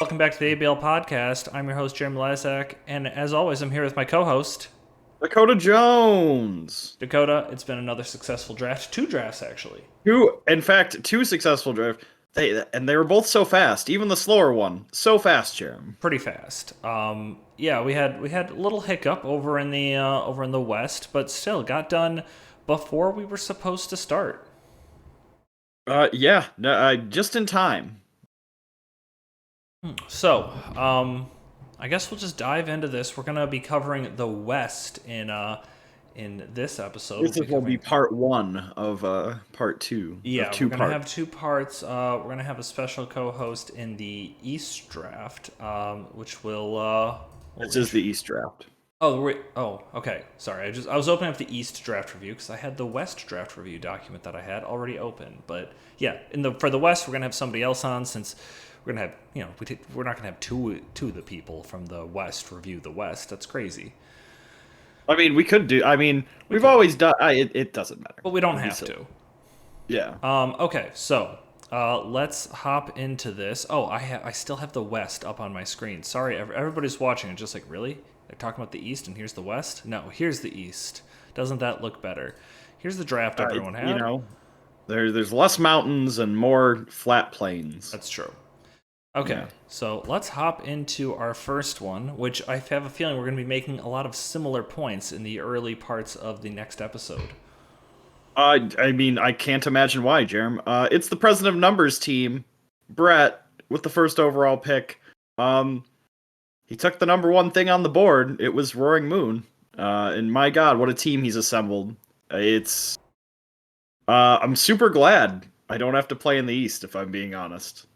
Welcome back to the ABL podcast. I'm your host, Jeremy Lazak, and as always, I'm here with my co-host, Dakota Jones. Dakota. It's been another successful draft. Two drafts, actually. Two successful drafts. They were both so fast. Even the slower one, so fast, Jeremy. Pretty fast. Yeah, we had a little hiccup over in the West, but still got done before we were supposed to start. Yeah, no, just in time. So, I guess we'll just dive into this. We're gonna be covering the West in this episode. This will be part one of part two of Yeah, we're two gonna parts. have two parts. We're gonna have a special co-host in the East draft, which This is the East draft. oh wait, oh okay, sorry. I was opening up the East draft review because I had the West draft review document that I had already open. But yeah, for the West, we're gonna have somebody else on since we're gonna have we're not gonna have two of the people from the West review the West. That's crazy. I mean, we could do. I mean, we've could. always done. It doesn't matter. But we don't It'd be have silly. to. Yeah. Okay, so let's hop into this. Oh, I still have the West up on my screen. Sorry, everybody's watching and just like, really? They're talking about the East and here's the West? No, here's the East. Doesn't that look better? Here's the draft everyone had. There's less mountains and more flat plains. That's true. Okay, Yeah. so let's hop into our first one, which I have a feeling we're going to be making a lot of similar points in the early parts of the next episode. I mean, I can't imagine why, Jerem. It's the president of numbers team, Brett, with the first overall pick. He took the number one thing on the board. It was Roaring Moon. And my God, what a team he's assembled. I'm super glad I don't have to play in the East, if I'm being honest.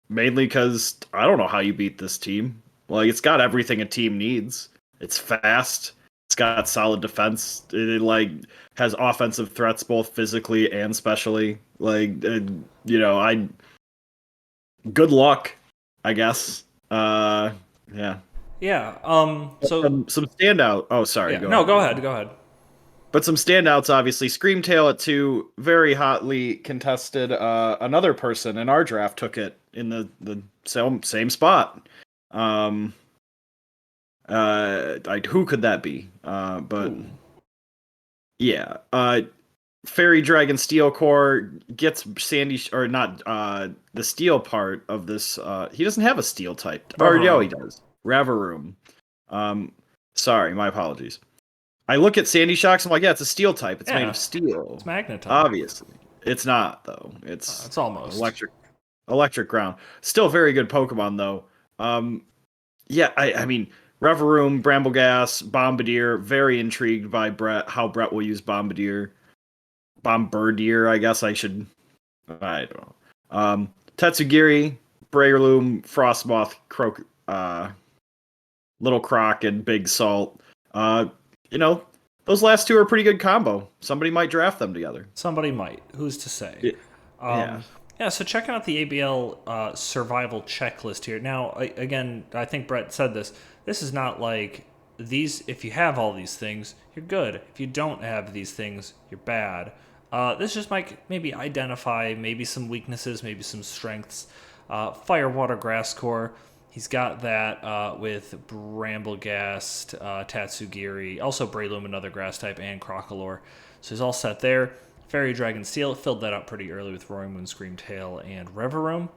Mainly because I don't know how you beat this team. Like, it's got everything a team needs. It's fast. It's got solid defense. It has offensive threats both physically and specially. I good luck, I guess. Yeah. Yeah, so Some standout. Oh, sorry. yeah, no, go ahead. But some standouts, obviously. Screamtail at 2, very hotly contested. Another person in our draft took it in the same spot. Who could that be? But Ooh. yeah. Fairy Dragon Steel Core gets Sandy or not the steel part of this. He doesn't have a steel type. Or no, he does. Ravaroom. Sorry, my apologies. I look at Sandy Shocks. I'm like, yeah, it's a steel type. It's made of steel. It's magnetite. Obviously, it's not though. It's almost electric ground. Still very good Pokemon though. Yeah, I mean, Revavroom, Bramblegas, Bombardier. Very intrigued by how Brett will use Bombardier. Bombardier, I guess I should. I don't know. Tetsugiri, Breloom, Frostmoth, Little Croc, and Big Salt. Those last two are a pretty good combo. Somebody might draft them together. Somebody might. Who's to say? Yeah. Yeah, so checking out the ABL survival checklist here. Now, again, I think Brett said this. This is not like these. If you have all these things, you're good. If you don't have these things, you're bad. This just might maybe identify maybe some weaknesses, maybe some strengths. Fire, Water, Grass Core. He's got that with Bramblegast, Tatsugiri, also Breloom, another grass type, and Crocolore. So he's all set there. Fairy Dragon Steel filled that up pretty early with Roaring Moon, Screamtail, and Revavroom.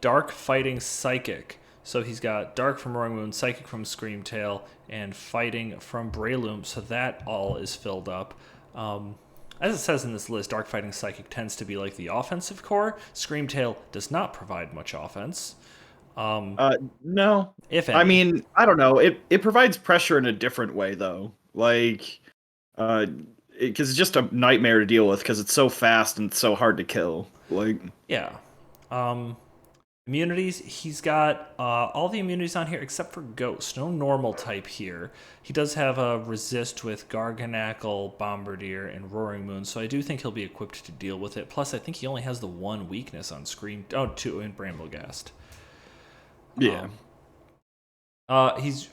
Dark Fighting Psychic. So he's got Dark from Roaring Moon, Psychic from Screamtail, and Fighting from Breloom. So that all is filled up. As it says in this list, Dark Fighting Psychic tends to be like the offensive core. Screamtail does not provide much offense. No. If any. I mean, I don't know. It provides pressure in a different way though. Because it's just a nightmare to deal with because it's so fast and it's so hard to kill. Yeah. Immunities, he's got all the immunities on here except for Ghost. No normal type here. He does have a resist with Garganackle, Bombardier, and Roaring Moon, so I do think he'll be equipped to deal with it. Plus, I think he only has the one weakness on two in Bramblegast. Yeah. He's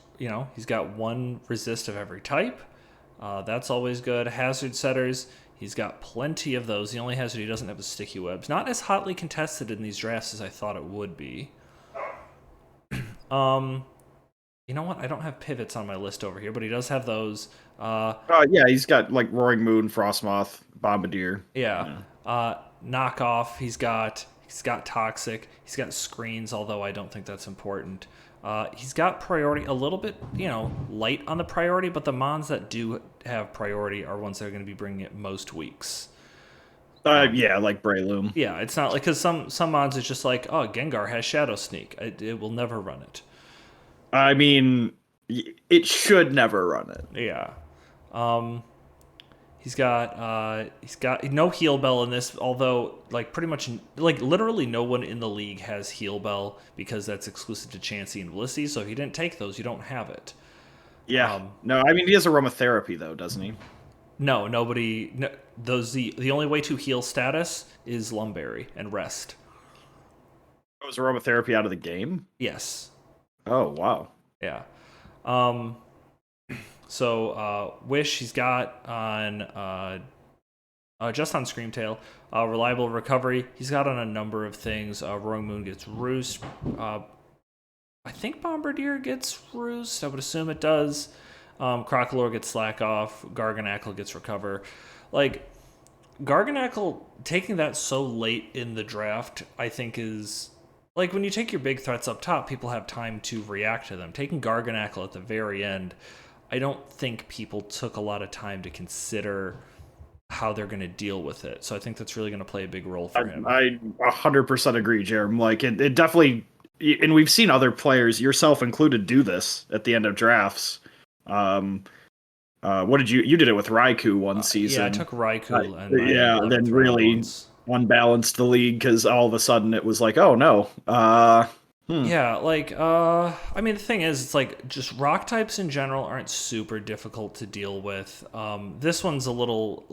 got one resist of every type. That's always good. Hazard setters. He's got plenty of those. The only hazard he doesn't have is sticky webs. Not as hotly contested in these drafts as I thought it would be. You know what? I don't have pivots on my list over here, but he does have those. Yeah, he's got like Roaring Moon, Frostmoth, Bombardier. Yeah. Yeah. Knockoff. He's got toxic. He's got screens, although I don't think that's important. He's got priority a little bit, light on the priority, but the mons that do have priority are ones that are going to be bringing it most weeks. Yeah, like Breloom. Yeah, it's not like because some mons it's just like, oh, Gengar has Shadow Sneak. It will never run it. I mean, it should never run it. Yeah. He's got no heal bell in this, although like pretty much like literally no one in the league has heal bell because that's exclusive to Chansey and Blissey. So if you didn't take those, you don't have it. Yeah. No, I mean he has aromatherapy though, doesn't he? No, nobody. No, the only way to heal status is Lumberry and rest. Oh, was aromatherapy out of the game? Yes. Oh wow. Yeah. So Wish he's got on just on Screamtail. Reliable recovery. He's got on a number of things. Roaring Moon gets Roost. I think Bombardier gets Roost. I would assume it does. Crocalor gets Slack Off. Garganackle gets Recover. Like, Garganackle, taking that so late in the draft, I think is... Like, when you take your big threats up top, people have time to react to them. Taking Garganackle at the very end, I don't think people took a lot of time to consider how they're going to deal with it. So I think that's really going to play a big role for him. I 100% agree, Jerem. Like, it definitely... And we've seen other players, yourself included, do this at the end of drafts. What did you did it with Raikou one season? Yeah, I took Raikou and then really unbalanced the league because all of a sudden it was like, oh no. Yeah, like I mean the thing is, it's like just rock types in general aren't super difficult to deal with. This one's a little,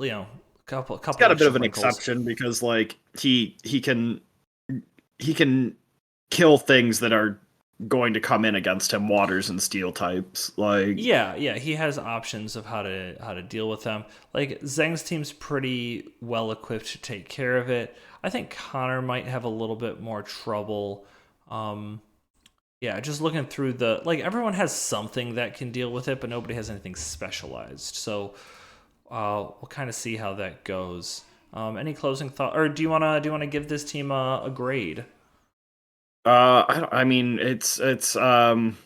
couple. It's got a bit of an exception because like he can kill things that are going to come in against him, waters and steel types. Like yeah, he has options of how to deal with them. Like Zeng's team's pretty well equipped to take care of it. I think Connor might have a little bit more trouble. Yeah, just looking through everyone has something that can deal with it, but nobody has anything specialized. So we'll kind of see how that goes. Any closing thought, or do you wanna give this team a grade? I mean, it's an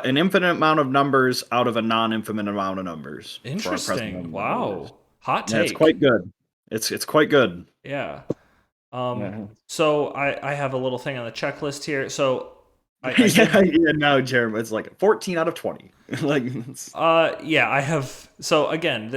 infinite amount of numbers out of a non-infinite amount of numbers. Interesting. Wow. Hot take. Yeah, it's quite good. It's quite good. Yeah. So I have a little thing on the checklist here. So no, Jeremy, it's like 14 out of 20. Yeah, I have. So again,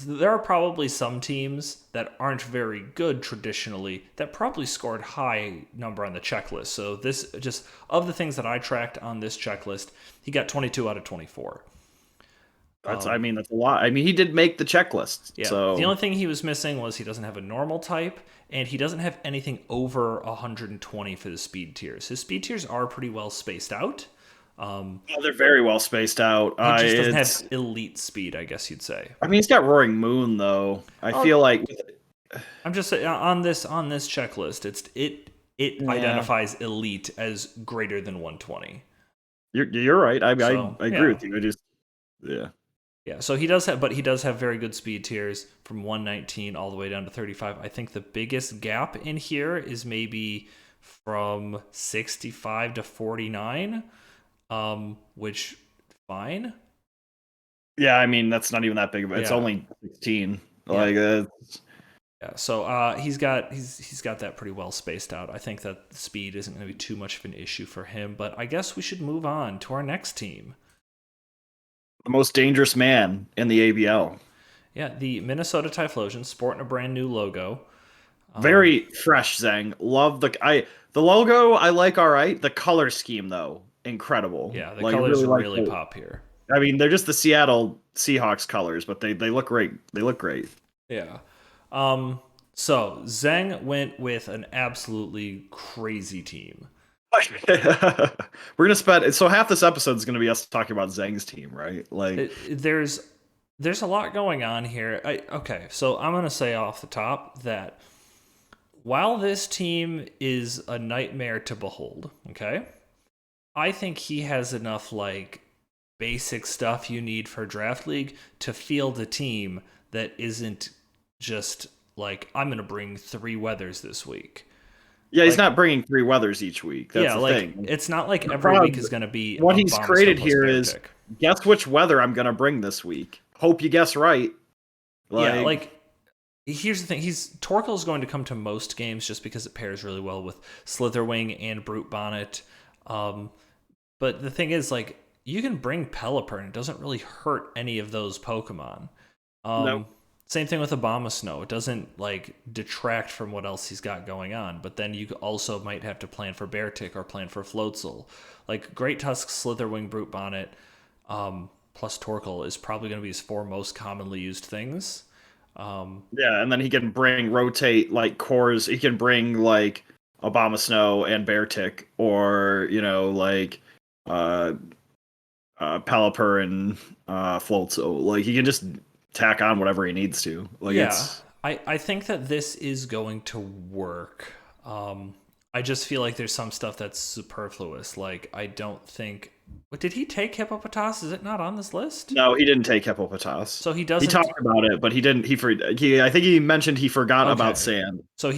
there are probably some teams that aren't very good traditionally that probably scored high number on the checklist. So this just of the things that I tracked on this checklist, he got 22 out of 24. That's a lot. I mean, he did make the checklist. Yeah. So the only thing he was missing was he doesn't have a normal type, and he doesn't have anything over 120 for the speed tiers. His speed tiers are pretty well spaced out. They're very well spaced out. He just doesn't have elite speed, I guess you'd say. I mean, he's got Roaring Moon though. I feel like I'm just saying on this checklist, it identifies elite as greater than 120. You're right. I agree with you. Yeah, so he does have very good speed tiers from 119 all the way down to 35. I think the biggest gap in here is maybe from 65 to 49, which fine. Yeah, I mean that's not even that big of it. It's only 16. Yeah. Yeah, so he's got that pretty well spaced out. I think that speed isn't going to be too much of an issue for him, but I guess we should move on to our next team. The most dangerous man in the ABL. Yeah, the Minnesota Typhlosion, sporting a brand new logo. Very fresh, Zeng. Love the logo. I like. All right, the color scheme though, incredible. Yeah, the colors really pop here. I mean, they're just the Seattle Seahawks colors, but they look great. They look great. Yeah. So Zeng went with an absolutely crazy team. We're gonna spend half this episode is gonna be us talking about Zeng's team, right? Like there's there's a lot going on here. Okay, so I'm gonna say off the top that while this team is a nightmare to behold, okay, I think he has enough like basic stuff you need for draft league to field a team that isn't just like I'm gonna bring three weathers this week. Yeah, he's Like not bringing three weathers each week. That's yeah, the like thing. it's not like The every week problem, is gonna be what a he's bomb snow created plus here bear is tick. guess which weather I'm gonna bring this week. Hope you guess right. Yeah, Like, like here's the thing: he's Torkel is going to come to most games just because it pairs really well with Slitherwing and Brute Bonnet. Um, but the thing is, like, you can bring Pelipper and it doesn't really hurt any of those Pokemon. no. Um, Same thing with Abomasnow. It doesn't like detract from what else he's got going on. But then you also might have to plan for Beartick or plan for Floatzel. Like Great Tusk, Slitherwing, Brute Bonnet, plus Torkoal is probably going to be his four most commonly used things. Yeah, and then he can bring rotate like cores. He can bring like Obama Snow and Beartick, or like uh Pelipper and Floatzel. Like he can just tack on whatever he needs to. Like Yeah, it's I think that this is going to work. I just feel like there's some stuff that's superfluous. Like I don't think. What did he take Hippopotas? Is it not on this list? No, he didn't take Hippopotas. So he He doesn't. talked about it, but he didn't. I think he mentioned he forgot about Okay. sand, So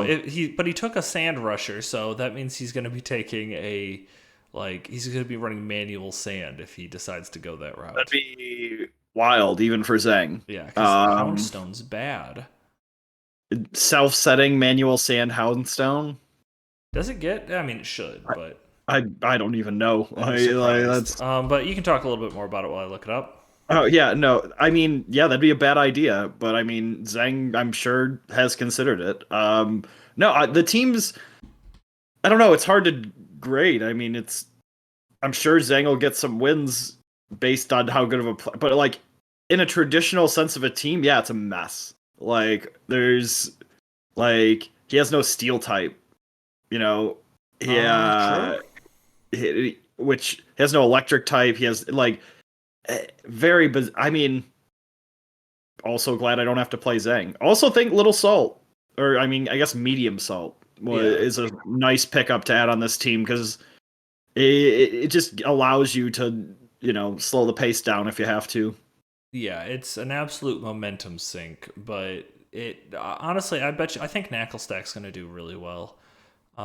and but he took a sand rusher, so that means he's going to be taking he's going to be running manual sand if he decides to go that that'd route. be wild even for Zhang. Yeah, because Um, Houndstone's bad. Self-setting manual sand Houndstone. Does it get? I mean, it should, but I don't even know. I'd be Like surprised. that's But you can talk a little bit more about it while I look it up. oh yeah, no. I mean, yeah, that'd be a bad idea, but I mean, Zhang I'm sure has considered it. No, the teams I don't know, it's hard to grade. I mean, it's I'm sure Zhang will get some wins based on how good of a but like in a traditional sense of a team, yeah, it's a mess. Like there's like he has no steel type, you know. True. Yeah, which has no electric type. He has like very I mean, also glad I don't have to play Zhang. Also think Little Salt, or I mean, I guess Medium Salt Yeah. is a nice pickup to add on this team because it just allows you to slow the pace down if you have to. Yeah, it's an absolute momentum sink, but it honestly, I think Knackle Stack's going to do really well.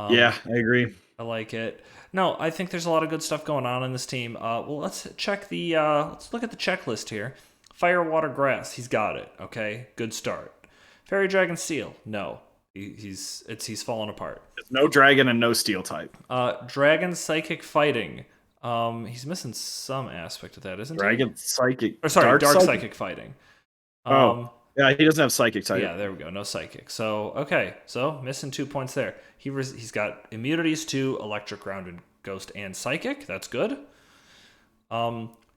Yeah, Um, I agree. I like it. No, I think there's a lot of good stuff going on in this team. Well, let's look at the checklist here. Fire, water, grass. He's got it. Okay, good start. Fairy, dragon, steel. No, he's fallen apart. There's no dragon and no steel type. Dragon, psychic, fighting. He's missing some aspect of that, isn't he? Dragon psychic, Or sorry, dark dark psychic. psychic fighting. Oh, Um, yeah, he doesn't have psychic yeah, type. there we go. No psychic. So okay, so missing 2 points there. He's got immunities to electric, ground, and ghost, and psychic. That's good.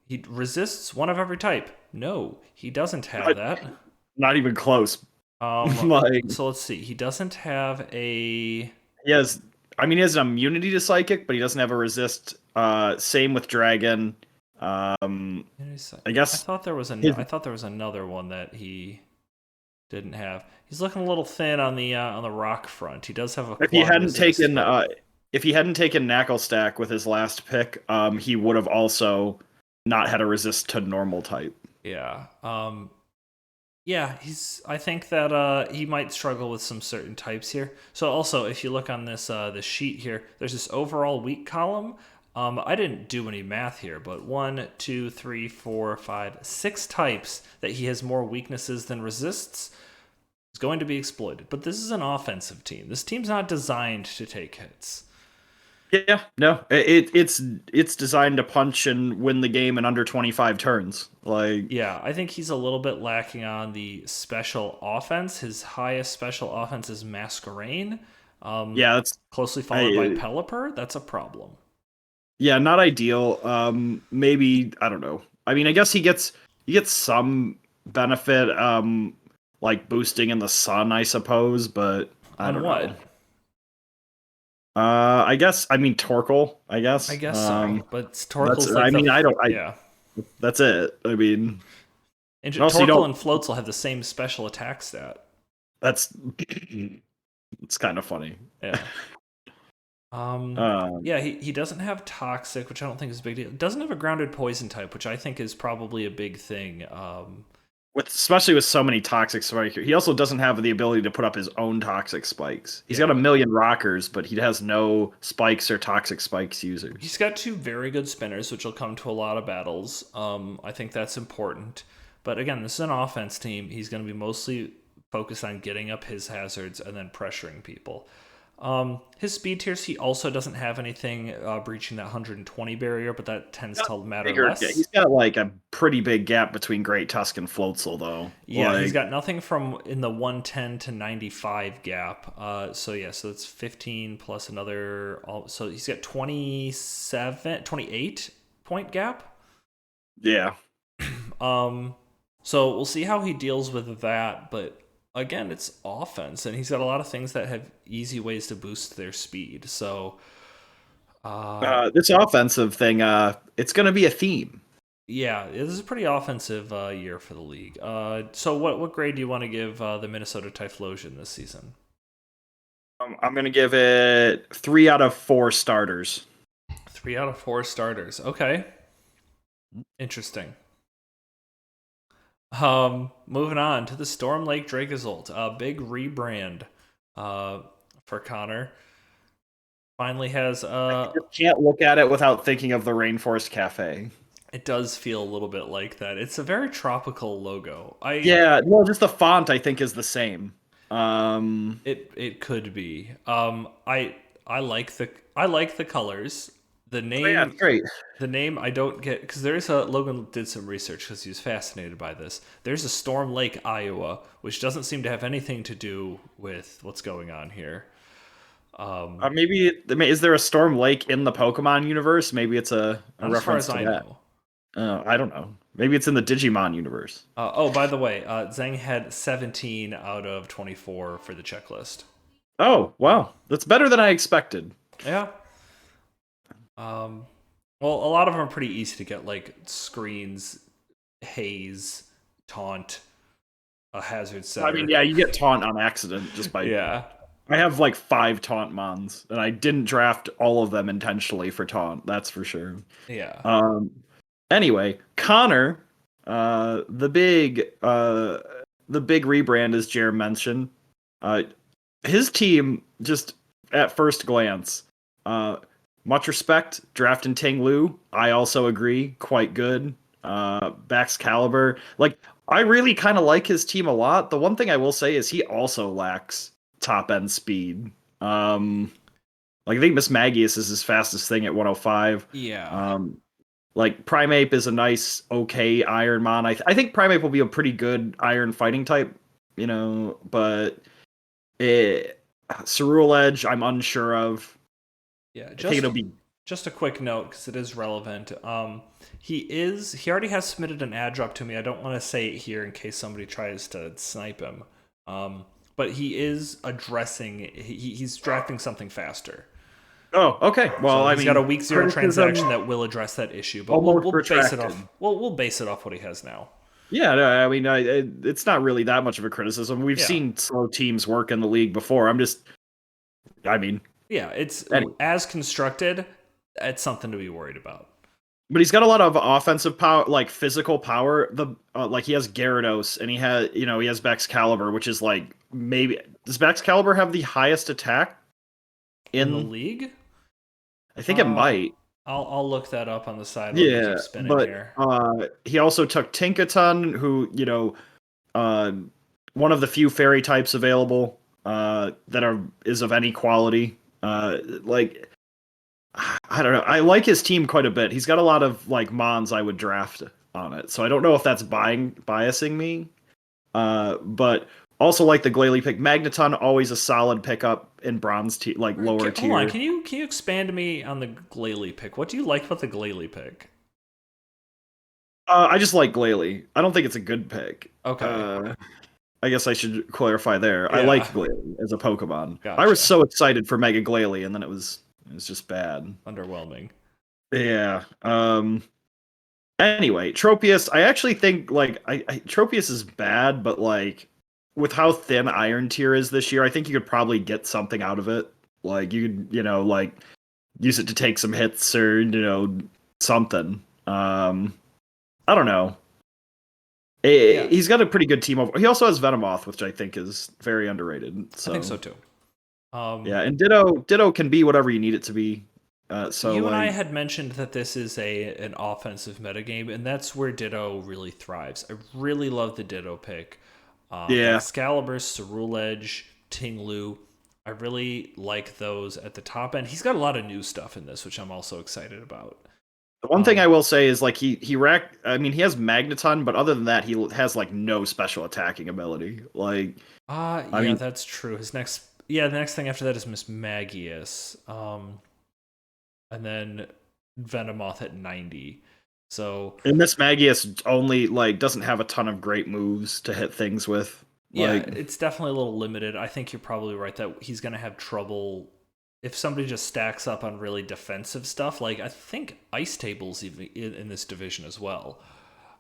He resists one of every type. No, he doesn't have Not, that. not even close. Um, Like so let's see. He doesn't have a. he has, I mean, he has an immunity to psychic, but he doesn't have a resist. Same with dragon. I I guess thought there was his, I thought there was another one that he didn't have. He's looking a little thin on the rock front. He does have a if he quad hadn't resist, taken but if he hadn't taken Knackle Stack with his last pick, he would have also not had a resist to normal type. yeah. Yeah, I think that he might struggle with some certain types here. So also, if you look on this sheet here, there's this overall weak column. I didn't do any math here, but 1, 2, 3, 4, 5, 6 types that he has more weaknesses than resists is going to be exploited. But this is an offensive team. This team's not designed to take hits. Yeah, no, it's designed to punch and win the game in under 25 turns. Like, Yeah, I think he's a little bit lacking on the special offense. His highest special offense is Masquerain, um, yeah, that's closely followed by I Pelipper. That's a problem. yeah, not ideal. Maybe I don't know. I mean, I guess he gets some benefit, like boosting in the sun, I suppose, but I On don't know. what? I guess I mean Torkoal. I I guess. guess so. But That's Torkel's I like mean I don't I yeah. that's it. I mean And And also, you Torkoal don't. and Floatzel have the same special attack stat. That's it's kind of funny. Yeah. Um, Yeah, he doesn't have toxic, which I don't think is a big deal. Doesn't have a grounded poison type, which I think is probably a big thing. with especially with so many toxic spikes, he also doesn't have the ability to put up his own toxic spikes. He's got Yeah. a million rockers, but he has no spikes or toxic spikes users. He's got two very good spinners, which will come to a lot of battles. I think that's important. But again, this is an offense team. He's going to be mostly focused on getting up his hazards and then pressuring people. His speed tiers, he also doesn't have anything breaching that 120 barrier, but that tends to matter Yeah, less. he's got like a pretty big gap between Great Tusk and Floatzel, though. Yeah, he's Like, got nothing from in the 110 to 95 gap. So yeah, so it's 15 plus another. So he's got 27, 28 point gap. yeah. Um, so we'll see how he deals with that. But again, it's offense, and he's got a lot of things that have easy ways to boost their speed. So This offensive thing, it's going to be a theme. yeah, this is a pretty offensive year for the league. So what grade do you want to give the Minnesota Typhlosion this season? I'm going to give it 3 out of 4 starters. 3 out of 4 starters. Okay, interesting. Moving on to the Storm Lake Dracozolt, a big rebrand for Connor. Finally has You can't look at it without thinking of the Rainforest Cafe. it does feel a little bit like that. It's a very tropical logo. Yeah, well, just the font I think is the same. It could be. I like the colors. The Oh, yeah, name it's great. the name I don't get because there's a Logan did some research because he was fascinated by this. There's a Storm Lake, Iowa, which doesn't seem to have anything to do with what's going on here. Maybe is there a Storm Lake in the Pokemon universe? Maybe it's a Not as far reference as to I that. know. I don't know. Maybe it's in the Digimon universe. Oh, by the way, Zhang had 17 out of 24 for the checklist. Oh, wow. That's better than I expected. Yeah. Well, a lot of them are pretty easy to get, like screens, haze, taunt, a hazard I mean, setter. yeah, you get taunt on accident just by. Yeah. I have like 5 taunt mons, and I didn't draft all of them intentionally for taunt. That's for sure. Yeah. Um. Anyway, Connor, the big rebrand, as Jer mentioned. Uh, his team just at first glance, uh, much respect. Drafting Ting Lu, I also agree, quite good. Bax Caliber, like I really kind of like his team a lot. The one thing I will say is he also lacks top end speed. Like I think Miss Magius is his fastest thing at 105. Yeah. Um, like Primeape is a nice, okay Iron Mon. I think Primeape will be a pretty good Iron fighting type, but Cerulean Edge, I'm unsure of. Yeah. I think it'll be. Just a quick note because it is relevant. He already has submitted an ad drop to me. I don't want to say it here in case somebody tries to snipe him. But he is addressing. He's drafting something faster. Oh, okay. Well, So I he's mean, got a week 0 criticism transaction that will address that issue. But almost we'll base it retracted. off. We'll base it off what he has now. Yeah, no, I mean, it's not really that much of a criticism. We've Yeah. seen slow teams work in the league before. I mean, Yeah, it's anyway. as constructed. It's something to be worried about. But he's got a lot of offensive power, like physical power. Like he has Gyarados, and he has Bex Caliber, which is like maybe does Bex Caliber have the highest attack In the league? I think it might. I'll look that up on the side while you Yeah, keep spinning but here. he also took Tinkaton, who uh, one of the few fairy types available that is of any quality. Like I don't know. I like his team quite a bit. He's got a lot of like mons I would draft on it. So I don't know if that's biasing me. But also like the Glalie pick. Magneton, always a solid pickup in bronze like lower tier. Hold on, can you expand me on the Glalie pick? What do you like about the Glalie pick? I just like Glalie. I don't think it's a good pick. Okay. I guess I should clarify there. Yeah. I like Glalie as a Pokemon. Gotcha. I was so excited for Mega Glalie, and then it was just bad. Underwhelming. Yeah. Anyway, Tropius, I actually think like Tropius is bad, but like with how thin Iron Tier is this year, I think you could probably get something out of it. Like you could, like use it to take some hits or something. I don't know. Yeah, He's got a pretty good team over. He also has Venomoth, which I think is very underrated. I think so So too. yeah, and Ditto can be whatever you need it to be. So You and I like had mentioned that this is an offensive metagame, and that's where Ditto really thrives. I really love the Ditto pick. The yeah, Excalibur, Cerule Edge, Tinglu. I really like those at the top end. He's got a lot of new stuff in this, which I'm also excited about. the one thing Um, I will say is like he racked. I mean, he has Magneton, but other than that, he has like no special attacking ability. Like, I yeah, mean, that's true. The next thing after that is Miss Magius, and then Venomoth at 90. So and Miss Magius only like doesn't have a ton of great moves to hit things with. yeah, Like, it's definitely a little limited. I think you're probably right that he's going to have trouble if somebody just stacks up on really defensive stuff. Like I think Ice Table's even in this division as well.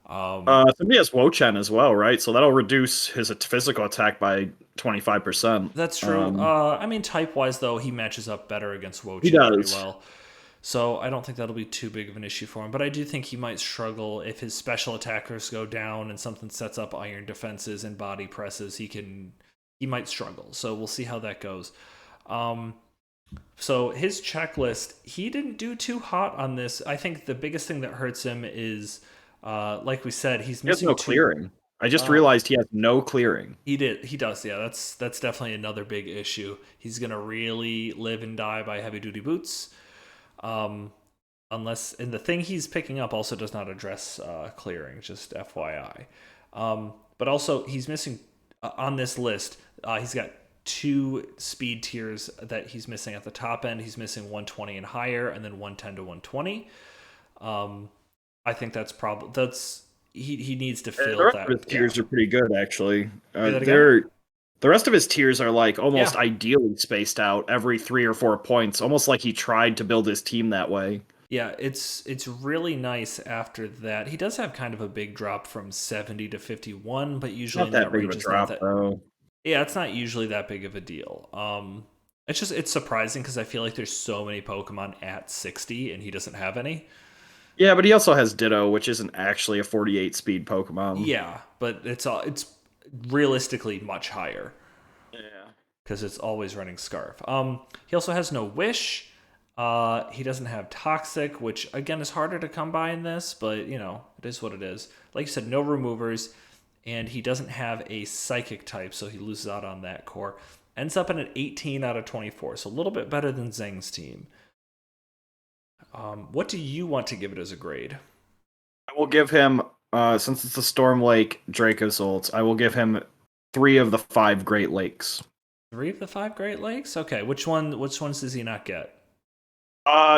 somebody has Wochen as well, right? So that'll reduce his physical attack by 25%. That's true. I mean, type wise though, he matches up better against He Wochen pretty does. well. So I don't think that'll be too big of an issue for him. But I do think he might struggle if his special attackers go down and something sets up iron defenses and body presses. He might struggle. So we'll see how that goes. Um, so his checklist, he didn't do too hot on this. I think the biggest thing that hurts him is, like we said, he's He has missing no two. clearing. I just Uh, realized he has no clearing. he does. Yeah, that's definitely another big issue. He's gonna really live and die by heavy duty boots. Um, unless and the thing he's picking up also does not address clearing. Just FYI. But also he's missing on this list. He's got two speed tiers that he's missing at the top end. He's missing 120 and higher, and then 110 to 120. Um, I think that's he needs to The fill rest of his that gap. tiers are pretty good, actually. Say that again. They're the rest of his tiers are like almost Yeah, ideally spaced out every 3 or 4 points, almost like he tried to build his team that way. yeah, it's really nice after that. He does have kind of a big drop from 70 to 51, but usually Not in that that big of range a is not drop, that. though. Yeah, it's not usually that big of a deal. It's surprising because I feel like there's so many Pokemon at 60 and he doesn't have any. Yeah, but he also has Ditto, which isn't actually a 48 speed Pokemon. Yeah, but it's realistically much higher Yeah. because it's always running Scarf. He also has no Wish. He doesn't have Toxic, which again is harder to come by in this, but it is what it is. Like you said, no removers, and he doesn't have a Psychic type, so he loses out on that core. Ends up in an 18 out of 24, so a little bit better than Zhang's team. What do you want to give it as a grade? I will give him, since it's a Storm Lake Dracozolt, I will give him 3 of the 5 Great Lakes. 3 of the 5 Great Lakes. Okay, which one? Which ones does he not get?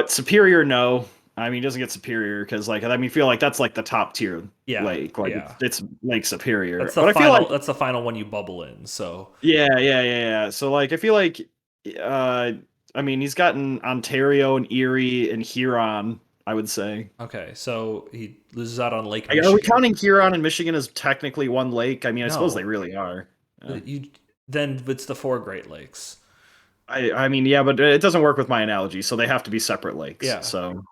Superior, no. I mean, he doesn't get Superior because, like, I mean, feel like that's like the top tier Yeah, lake. Like, yeah. it's Lake Superior. That's the But I feel final. like, That's the final one you bubble in. So yeah. So, like, I feel like, uh, I mean, he's gotten Ontario and Erie and Huron, I would say. okay, so he loses out on Lake Are we Michigan. counting Huron and Michigan as technically one lake? I mean, I suppose they No, really are. you then it's the 4 Great Lakes. I mean, yeah, but it doesn't work with my analogy, so they have to be separate lakes. Yeah, So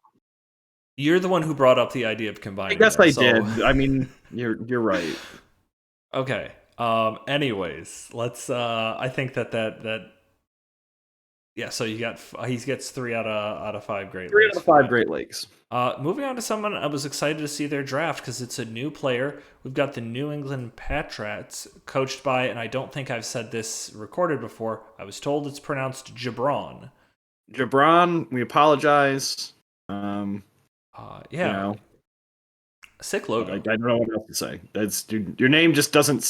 you're the one who brought up the idea of I combining guess them. I So did. I mean, you're right. okay. Anyways, let's. I think that yeah. So you got he gets 3 out of 5 Great Three out Lakes of for five that. Great Lakes. Moving on to someone I was excited to see their draft because it's a new player. We've got the New England Patriots, coached by, and I don't think I've said this recorded before. I was told it's pronounced Jabron. Gibran, we apologize. You Yeah, know, sick I logo. don't know what else to say. That's your name just doesn't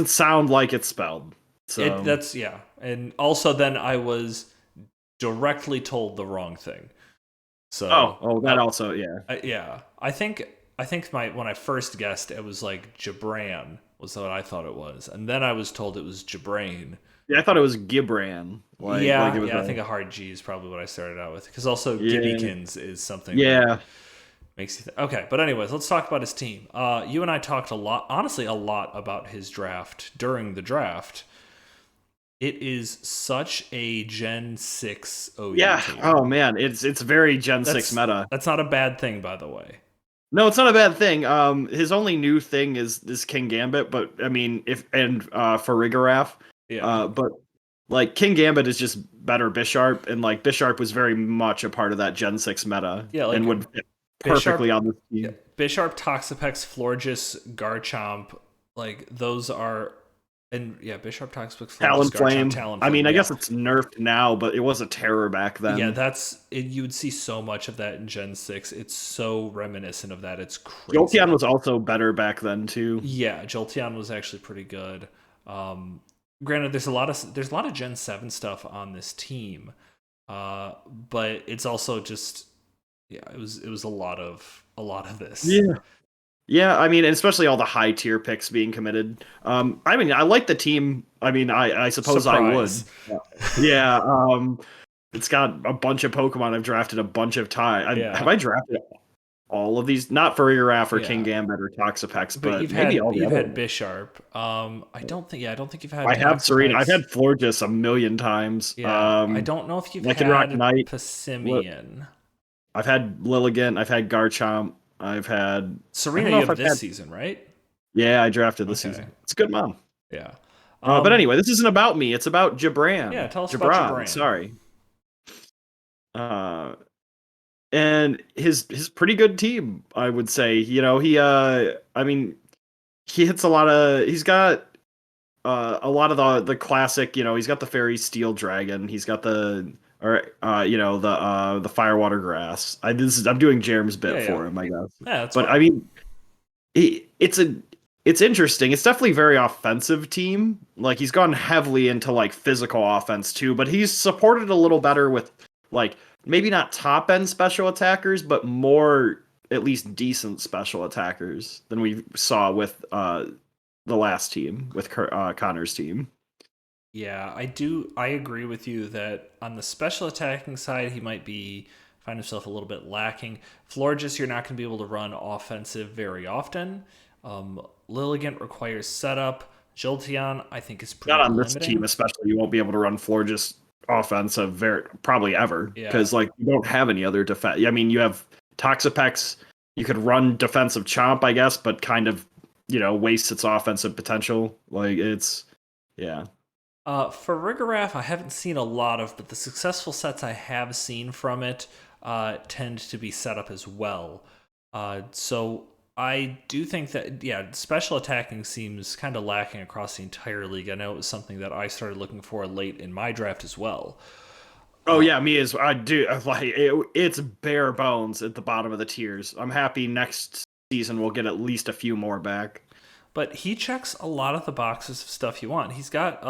sound like it's spelled. It So, that's yeah, and also then I was directly told the wrong thing. So that also, yeah. yeah, I think my when I first guessed it was like Jabran was what I thought it was, and then I was told it was Jabrain. Yeah, I thought it was Gibran. Like Yeah, it was yeah, I think a hard G is probably what I started out with because also yeah, Gibbykins is something that yeah. Makes you okay, but anyways, let's talk about his team. You and I talked a lot, honestly, a lot about his draft during the draft. It is such a Gen 6 OU Yeah. Oh team. man, it's very Gen 6 That's meta. that's not a bad thing, by the way. No, it's not a bad thing. His only new thing is King Gambit, but I mean, if and for Rigaraf, Yeah. but like King Gambit is just better Bisharp, and like Bisharp was very much a part of that Gen 6 meta Yeah, and like would fit Bisharp, perfectly on this yeah, team. Bisharp, Toxapex, Florges, Garchomp, like those are, and yeah, Bisharp, Toxapex, Florges, Garchomp, Talonflame. I Talonflame. mean, I Yeah, guess it's nerfed now, but it was a terror back yeah, then. that's it, you would see so much of that in Gen 6. It's so reminiscent of that. It's Jolteon crazy. was also better back then too. Yeah, Jolteon was actually pretty good. Um, Granted, there's a lot of Gen 7 stuff on this team, but it's also just yeah, it was a lot of this. Yeah. Yeah, I mean, and especially all the high tier picks being committed. I mean, I like the team. I mean, I suppose I would. Surprise. Yeah, it's got a bunch of Pokemon I've drafted a bunch of times. Have Yeah, I drafted all of these? Not for Furrier or King yeah. Gambit or Toxapex, But but you've maybe had all the you've other had ones. Bisharp. I don't think you've had I have Serena. I've Toxapex. had Florges a million times. Yeah, I don't know if you've Lycanroc had Knight. What? Passimian. I've had Lilligant. I've had Garchomp. I've had. I Serena, don't know you if have I've this had. season, right? Yeah, I drafted this Okay. season. It's a good mom. Yeah. But Um. anyway, this isn't about me. It's about Yeah. Jabran. Tell us about Jabran, Jabran. sorry. Uh, and his pretty good team, I would say. I mean, he hits a lot of. He's got a lot of the classic. He's got the fairy steel dragon. He's got the or the firewater grass. I'm doing Jerem's Yeah. bit Yeah. for him, I guess. Yeah. That's But fine. I mean, it's interesting. It's definitely a very offensive team. Like he's gone heavily into like physical offense too, but he's supported a little better with like maybe not top end special attackers, but more at least decent special attackers than we saw with the last team with Connor's team. Yeah, I do. I agree with you that on the special attacking side, he might be find himself a little bit lacking. Florges, you're not going to be able to run offensive very often. Lilligant requires setup. Jolteon, I think, is Not pretty on this team, limiting. especially. You won't be able to run floor just offensive very probably ever Yeah. because like you don't have any other defense. I mean, you have Toxapex. You could run defensive Chomp, I guess, but kind of wastes its offensive potential. Like it's yeah. For Rigorath, I haven't seen a lot of, but the successful sets I have seen from it tend to be set up as well. So I do think that, yeah, special attacking seems kind of lacking across the entire league. I know it was something that I started looking for late in my draft as well. Oh yeah, me as I do. Like it's bare bones at the bottom of the tiers. I'm happy next season we'll get at least a few more back. But he checks a lot of the boxes of stuff you want. He's got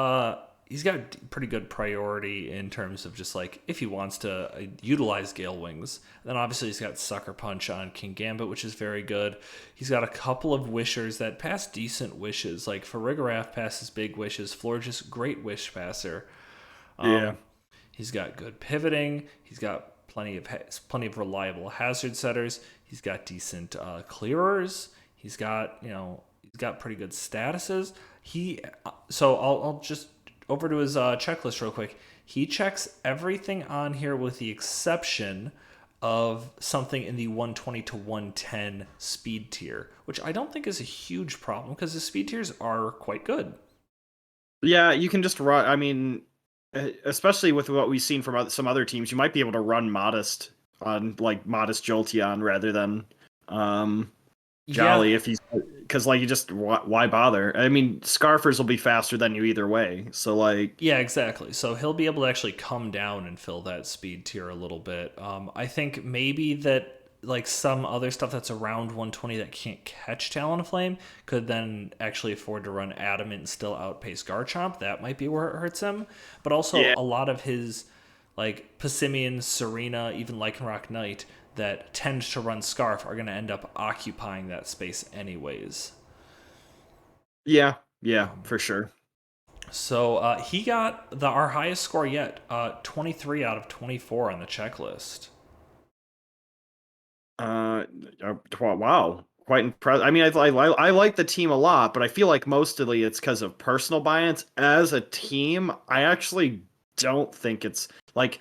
pretty good priority in terms of just like if he wants to utilize Gale Wings. Then obviously he's got Sucker Punch on King Gambit, which is very good. He's got a couple of wishers that pass decent wishes. Like Farigarath passes big wishes. Florges, great wish passer. Yeah. He's got good pivoting. He's got plenty of reliable hazard setters. He's got decent clearers. He's got pretty good statuses. I'll just over to his checklist real quick. He checks everything on here with the exception of something in the 120 to 110 speed tier, which I don't think is a huge problem because the speed tiers are quite good. Yeah, you can just run. I mean, especially with what we've seen from some other teams, you might be able to run modest on like modest Jolteon rather than um, Yeah, Jolly if he's because like you just why bother? I mean, Scarfers will be faster than you either way. So like, yeah, exactly. So he'll be able to actually come down and fill that speed tier a little bit. I think maybe that like some other stuff that's around 120 that can't catch Talonflame could then actually afford to run Adamant and still outpace Garchomp. That might be where it hurts him. But also yeah, a lot of his like Passimian, Serena, even Lycanroc Knight that tend to run Scarf are going to end up occupying that space anyways. yeah, yeah, Um, for sure. So he got our highest score yet, 23 out of 24 on the checklist. Uh, wow, quite impressed. I mean, I like the team a lot, but I feel like mostly it's because of personal bias. As a team, I actually don't think it's like.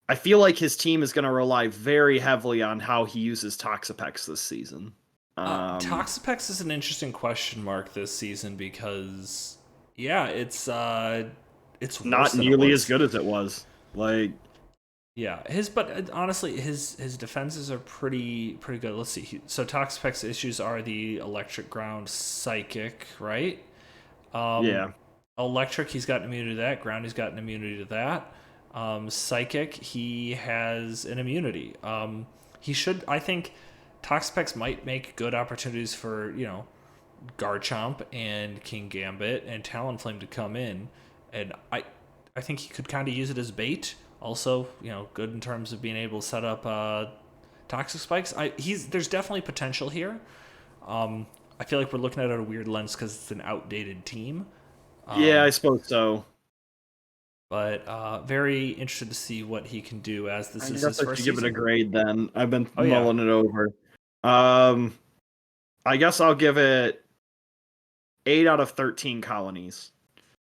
I feel like his team is going to rely very heavily on how he uses Toxapex this season. Toxapex is an interesting question mark this season because, yeah, it's worse Not than it nearly as was. good as it was. Like, Yeah, but honestly, his defenses are pretty good. Let's see. So Toxapex issues are the electric, ground, psychic, right? Um, yeah, electric, he's got immunity to that. Ground, he's got an immunity to that. Psychic, he has an immunity. He should. I think Toxapex might make good opportunities for Garchomp and King Gambit and Talonflame to come in, and I think he could kind of use it as bait. Also, good in terms of being able to set up toxic spikes. There's definitely potential here. I feel like we're looking at it at a weird lens because it's an outdated team. yeah, I Um, suppose so. but very interested to see what he can do as I this is guess his I first should give it a season. grade then. I've been Oh yeah, mulling it over. Um, I guess I'll give it 8 out of 13 colonies.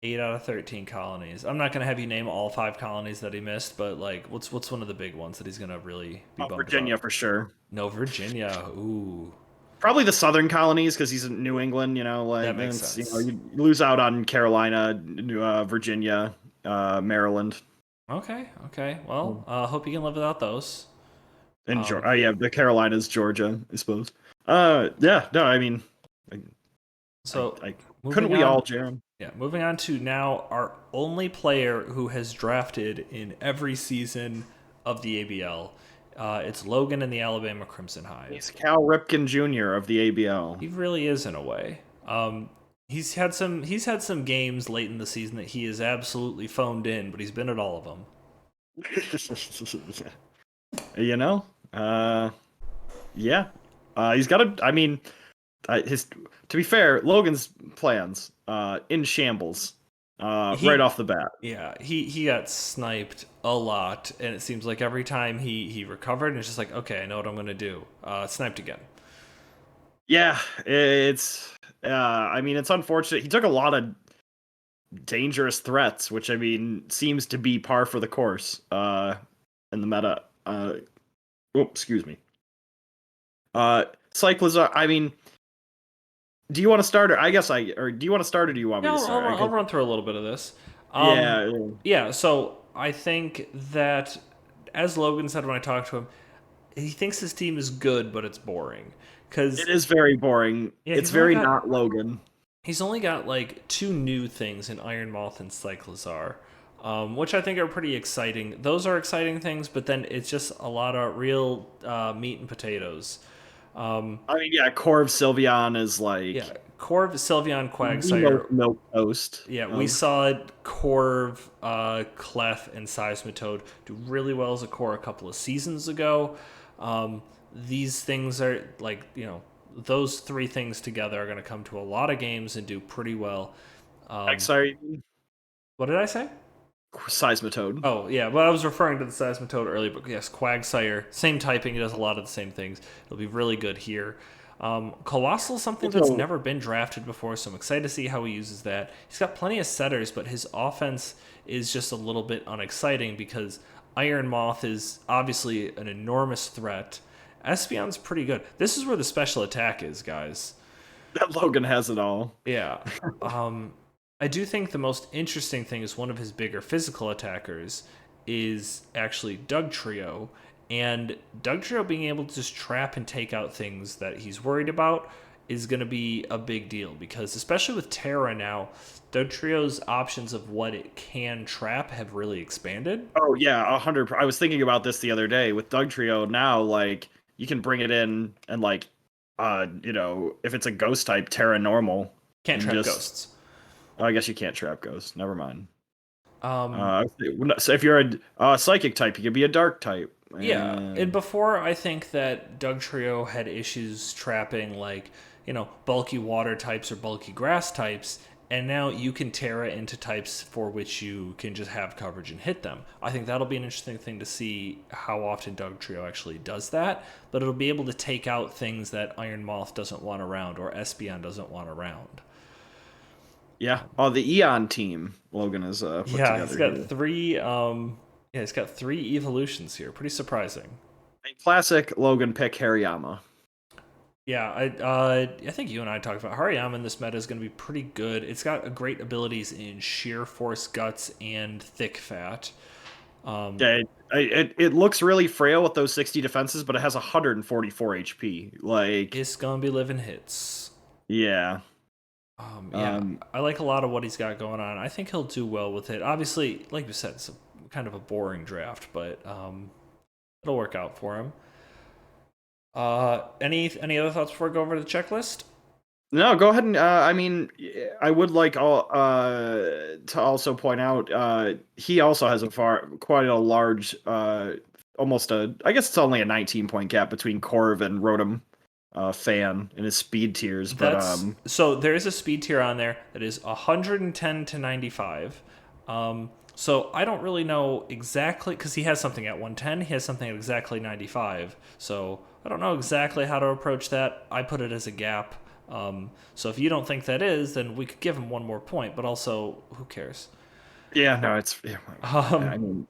8 out of 13 colonies. I'm not gonna have you name all 5 colonies that he missed, but like, what's one of the big ones that he's gonna really be Oh, bummed Virginia about? for sure. No, Virginia. Ooh, Probably the southern colonies because he's in New England. that Like makes then it's sense. you lose out on Carolina, Virginia, Maryland, Okay, okay. Well, hope you can live without those. and Um, Georgia. Yeah, the Carolinas, Georgia, I suppose. Yeah, no, I mean, I, so I couldn't moving we on. all, Jaron? Yeah, moving on to now our only player who has drafted in every season of the ABL. It's Logan in the Alabama Crimson He's Hive. Cal Ripken Jr. of the ABL. He really is in a way. He's had some games late in the season that he has absolutely phoned in, but he's been at all of them. you know, uh, yeah, he's got a. I mean, his to be fair, Logan's plans in shambles right He off the bat. Yeah, he got sniped a lot, and it seems like every time he recovered, and it's just like, okay, I know what I'm gonna do. Sniped again. Yeah, it's. I mean, it's unfortunate. He took a lot of dangerous threats, which I mean seems to be par for the course. In the meta. Oh, excuse me. Cyclizar. I mean, do you want to start, or I guess or do you want to start, or do you want me Yeah, to I'll start? I run, I'll guess. run through a little bit of this. Yeah, Yeah, so I think that, as Logan said when I talked to him, he thinks his team is good, but it's boring. it Because is very boring. yeah, It's very not Logan. he's only got like two new things in Iron Moth and Cyclizar, which I think are pretty exciting. Those are exciting things, but then it's just a lot of real meat and potatoes. Um, I mean, yeah, Corv Sylveon is yeah, like Corv, Sylveon, the most Quagsire. milk toast Yeah, we of. saw Corv, Clef, and Seismitoad do really well as a core a couple of seasons ago. These things are like, those three things together are going to come to a lot of games and do pretty well. Um, Sorry, what did I say? Seismitoad. Oh, yeah. Well, I was referring to the Seismitoad earlier, but yes, Quagsire, same typing, he does a lot of the same things. It'll be really good here. Colossal is something that's Also, never been drafted before, so I'm excited to see how he uses that. He's got plenty of setters, but his offense is just a little bit unexciting because Iron Moth is obviously an enormous threat. Espeon's pretty good. This is where the special attack is, guys. that Logan has it all. Yeah. Um, I do think the most interesting thing is one of his bigger physical attackers is actually Doug Trio. And Doug Trio being able to just trap and take out things that he's worried about is going to be a big deal because, especially with Terra now, Doug Trio's options of what it can trap have really expanded. Oh yeah, 100. I was thinking about this the other day with Doug Trio. Now, like you can bring it in and like, if it's a ghost type, Terra normal, Can't and trap just. ghosts. Oh, I guess you can't trap ghosts. Never mind. Um, So if you're a psychic type, you could be a dark type. Yeah, and And before I think that Doug Trio had issues trapping like, bulky water types or bulky grass types, and now you can Terra into types for which you can just have coverage and hit them. I think that'll be an interesting thing to see how often Dugtrio actually does that, but it'll be able to take out things that Iron Moth doesn't want around or Espeon doesn't want around. Yeah. Oh, the Eon team Logan has put Yeah, he's together got here. three. Yeah, he's got three evolutions here. Pretty surprising. A classic Logan pick Hariyama. Yeah, I think you and I talked about Hariyama in this meta is going to be pretty good. It's got great abilities in sheer force, guts, and thick fat. Yeah, it looks really frail with those 60 defenses, but it has 144 HP. Like, It's gonna be living hits. yeah. Yeah, Um, I like a lot of what he's got going on. I think he'll do well with it. Obviously, like you said, it's kind of a boring draft, but it'll work out for him. Any other thoughts before I go over the checklist? no, go ahead and I mean, I would like all to also point out he also has quite a large almost a I guess it's only a 19-point gap between Corv and Rotom fan in his speed tiers, but That's so there is a speed tier on there that is 110 to 95. So I don't really know exactly because he has something at 110, he has something at exactly 95. So I don't know exactly how to approach that. I put it as a gap. So if you don't think that is, then we could give him one more point. But also, who cares? yeah, no, it's yeah, Um, I mean,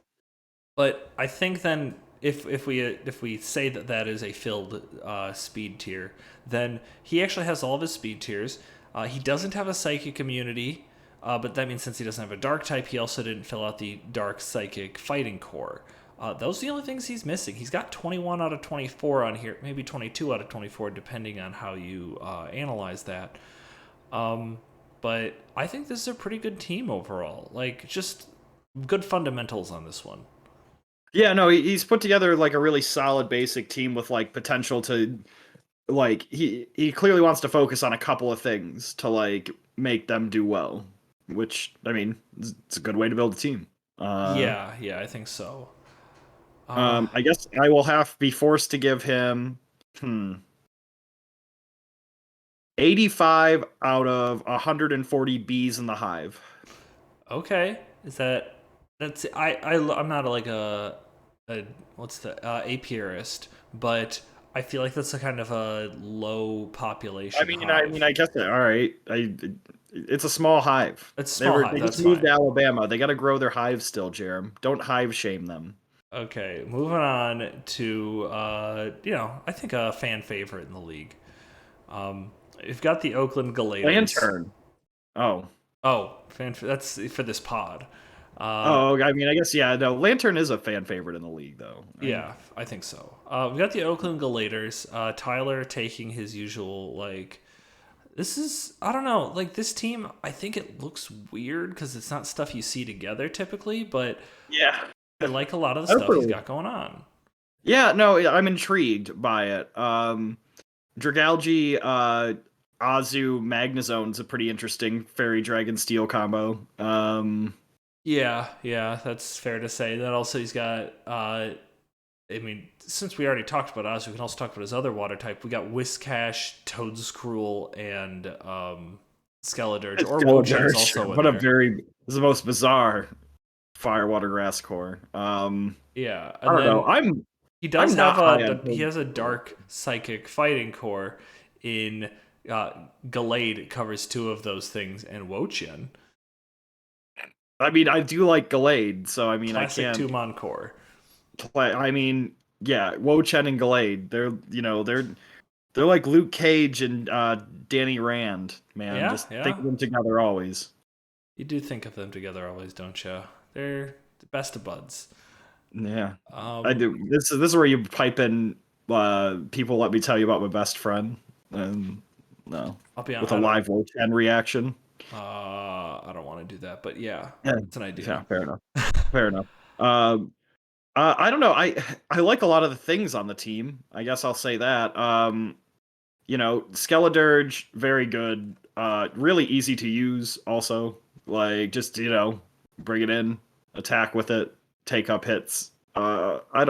But I think then if we say that that is a filled speed tier, then he actually has all of his speed tiers. He doesn't have a psychic immunity, but that means since he doesn't have a dark type, he also didn't fill out the dark psychic fighting core. Those are the only things he's missing. He's got 21 out of 24 on here, maybe 22 out of 24, depending on how you analyze that. But I think this is a pretty good team overall. Like, just good fundamentals on this one. yeah, no, he's put together like a really solid basic team with like potential to like he clearly wants to focus on a couple of things to like make them do well, which I mean, it's a good way to build a team. Uh, Yeah, yeah, I think so. Uh, I guess I will have be forced to give him hmm, 85 out of 140 bees in the hive. okay. Is that that's I'm not like a what's the apiarist, but I feel like that's a kind of a low population I mean, hive. I guess all right. It's a small hive. It's a small hive. They just That's moved to fine. Alabama. They got to grow their hives still, Jerem. Don't hive shame them. Okay, moving on to I think a fan favorite in the league. We've got the Oakland Galators. Lantern. Oh. Oh, that's for this pod. Uh, Oh, I mean, I guess yeah. No, Lantern is a fan favorite in the league, though. Right? Yeah, I think so. We got the Oakland Galators. Tyler taking his usual like. This is I don't know like this team. I think it looks weird because it's not stuff you see together typically, but Yeah. I like a lot of the That's stuff he's really- got going on. Yeah, no, I'm intrigued by it. Dragalge, Azu, Magnezone's a pretty interesting Fairy Dragon Steel combo. Yeah, yeah, that's fair to say. That also he's got. I mean, since we already talked about Oz, we can also talk about his other water type. We got Whiscash, Toadscruel, and Skeledirge, or Wochen's also in What a there. very this is the most bizarre Fire Water Grass core. Yeah, I and don't know. then he does I'm have not high on he has a Toadscruel. dark psychic fighting core in Gallade covers two of those things, and Wochen I mean, I do like Gallade, so I mean, I classic can't Tumon core. play. I mean, yeah, Wochen and Gallade, they're like Luke Cage and Danny Rand, man. Yeah, Just think yeah, of them together always. you do think of them together always, don't you? They're the best of buds. Yeah, I Um, do. This is where you pipe in. People, let me tell you about my best friend, and no, I'll be with a honest, live Wochen reaction. I don't want to do that, but yeah, Yeah, it's an idea. yeah, fair enough. Fair enough. Um, I don't know. I like a lot of the things on the team. I guess I'll say that. Skeledirge, very good. Really easy to use. Also, like just bring it in, attack with it, take up hits. I, I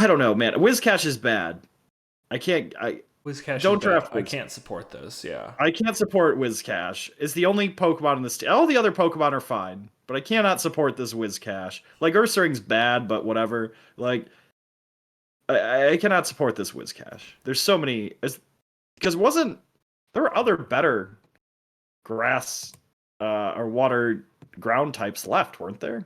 don't know, man. Wizcash is bad. I can't. Whiscash is Don't bad. draft I Wiz. can't support this. Yeah. I can't support Whiscash. It's the only Pokemon in this team. All the other Pokemon are fine, but I cannot support this Whiscash. Like Ursaring's bad, but whatever. Like I cannot support this Whiscash. There's so many. Because wasn't there were other better grass or water ground types left, weren't there?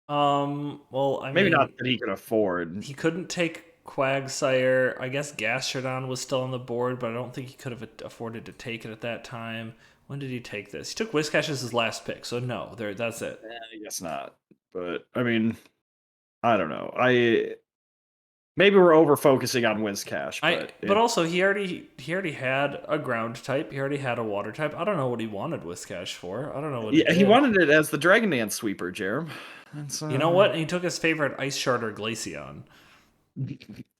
Well, I Maybe not mean, that he could afford. he couldn't take Quagsire. I guess Gastrodon was still on the board, but I don't think he could have afforded to take it at that time. When did he take this? He took Whiscash as his last pick, so no, there. That's it. I guess not. But I mean, I don't know. I maybe we're over focusing on Whiscash, but But also he already had a ground type. He already had a water type. I don't know what he wanted Whiscash for. I don't know what he yeah, he did. wanted it as the Dragon Dance sweeper, Jerem. That's You know what? He took his favorite Ice Shard or Glaceon.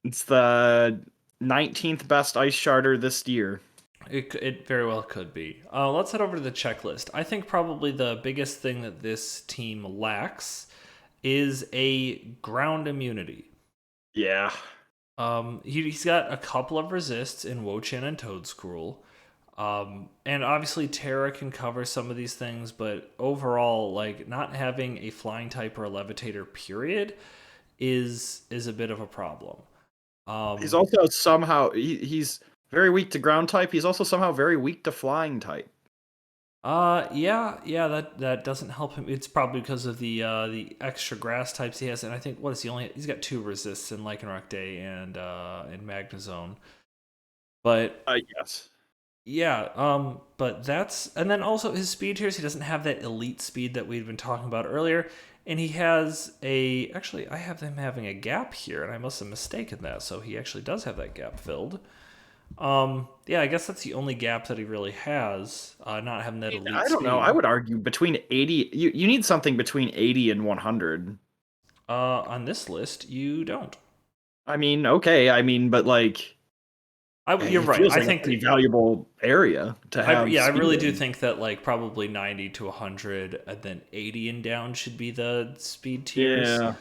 it's the 19th best Ice Sharder this year. It very well could be. Let's head over to the checklist. I think probably the biggest thing that this team lacks is a ground immunity. Yeah. He's got a couple of resists in Wo-Chan and Toedscruel. And obviously Terra can cover some of these things, but overall, like not having a flying type or a levitator period is a bit of a problem. He's also somehow he's very weak to ground type. He's also somehow very weak to flying type. Yeah, that doesn't help him. It's probably because of the extra grass types he has, and I think what is he only? He's got 2 resists in Lycanroc Day and in Magnezone. But Yes. yeah, but that's and then also his speed tiers. He doesn't have that elite speed that we've been talking about earlier, and he has actually I have him having a gap here, and I must have mistaken that. So he actually does have that gap filled. Yeah, I guess that's the only gap that he really has. Not having that elite. I don't know. I would argue between 80. You need something between 80 and 100. On this list, you don't. I mean, okay. I mean, but like, You're it right. feels I like think a pretty valuable area to have. I really do in. think that like probably 90 to 100 and then 80 and down should be the speed tiers. Yeah.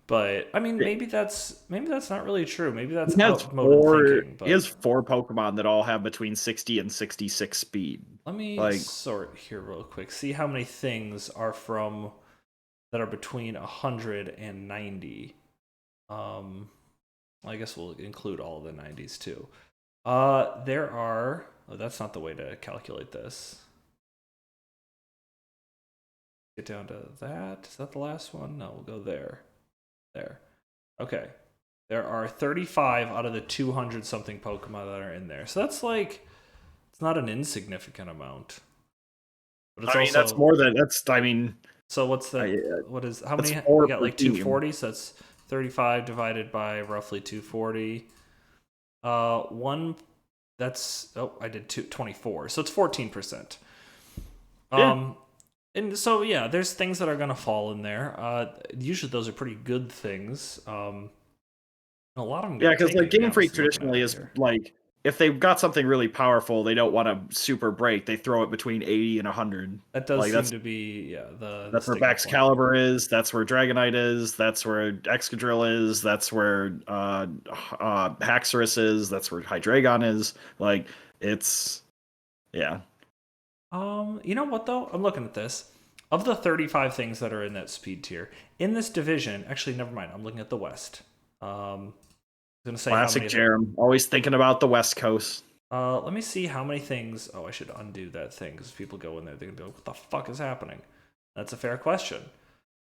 But I mean, maybe that's not really true. Maybe that's He has outmoded thinking. he has But 4 Pokemon that all have between 60 and 66 speed. let me Like, sort here real quick. See how many things are that are between 100 and 90. I guess we'll include all the 90s too. There are. Oh, that's not the way to calculate this. Get down to that. Is that the last one? No, we'll go there. There. Okay. There are 35 out of the 200 something Pokemon that are in there. So that's like, it's not an insignificant amount. But it's that's more than that's. I mean, so what's that? What is how many? We got like 240. So that's 35 divided by roughly 240. One. That's I did 24. So it's 14%. Yeah. And so yeah, there's things that are gonna fall in there. Usually those are pretty good things. A lot of them. Yeah, because like Game Freak traditionally is like if they've got something really powerful, they don't want to super break. They throw it between 80 and 100. That does seem to be that's where Baxcalibur is. That's where Dragonite is. That's where Excadrill is. That's where Haxorus is. That's where Hydreigon is. Like it's yeah. You know what though? I'm looking at this. Of the 35 things that are in that speed tier in this division, actually, never mind. I'm looking at the West. I'm gonna say classic Jerem. Always thinking about the West Coast. Let me see how many things. Oh, I should undo that thing because people go in there, they're gonna be like, "What the fuck is happening?" That's a fair question.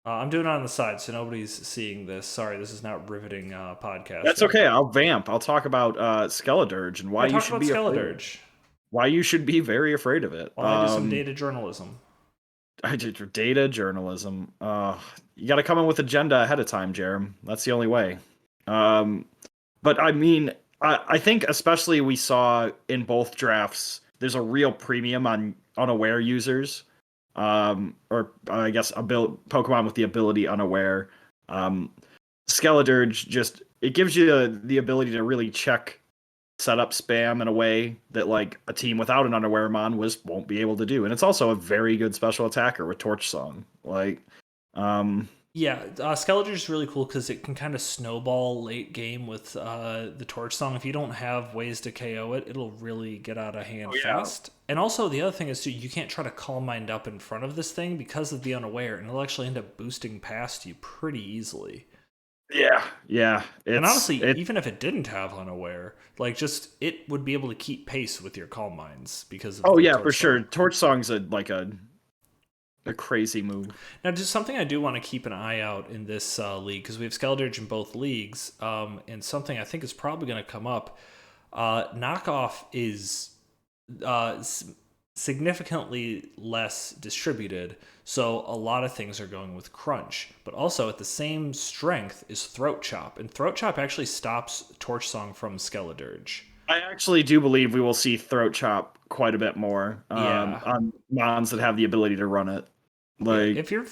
I'm doing it on the side, so nobody's seeing this. Sorry, this is not riveting podcast. That's okay. I'll vamp. I'll talk about Skeledirge and why you should be Skeledirge. Why you should be very afraid of it. While I do some data journalism. I did data journalism. You got to come in with agenda ahead of time, Jerem. That's the only way. But I mean, I think especially we saw in both drafts, there's a real premium on unaware users, or I guess Pokemon with the ability unaware. Skeledirge just it gives you the ability to really check setup spam in a way that like a team without an unaware mon won't be able to do, and it's also a very good special attacker with Torch Song. Like, Yeah, Skeletor is really cool because it can kind of snowball late game with the Torch Song. If you don't have ways to KO it, it'll really get out of hand Oh yeah. fast. And also, the other thing is, too, you can't try to Calm Mind up in front of this thing because of the Unaware, and it'll actually end up boosting past you pretty easily. Yeah, yeah. And It's honestly, it. even if it didn't have Unaware, like, just it would be able to keep pace with your Calm Minds because of Oh the yeah, for Torch sure. Song. Torch Song's a crazy move. Now, just something I do want to keep an eye out in this league because we have Skeldridge in both leagues, and something I think is probably going to come up. Knockoff is significantly less distributed, so a lot of things are going with Crunch. But also at the same strength is Throat Chop, and Throat Chop actually stops Torch Song from Skeledirge. I actually do believe we will see Throat Chop quite a bit more Yeah, on mons that have the ability to run it. yeah. Like, If you're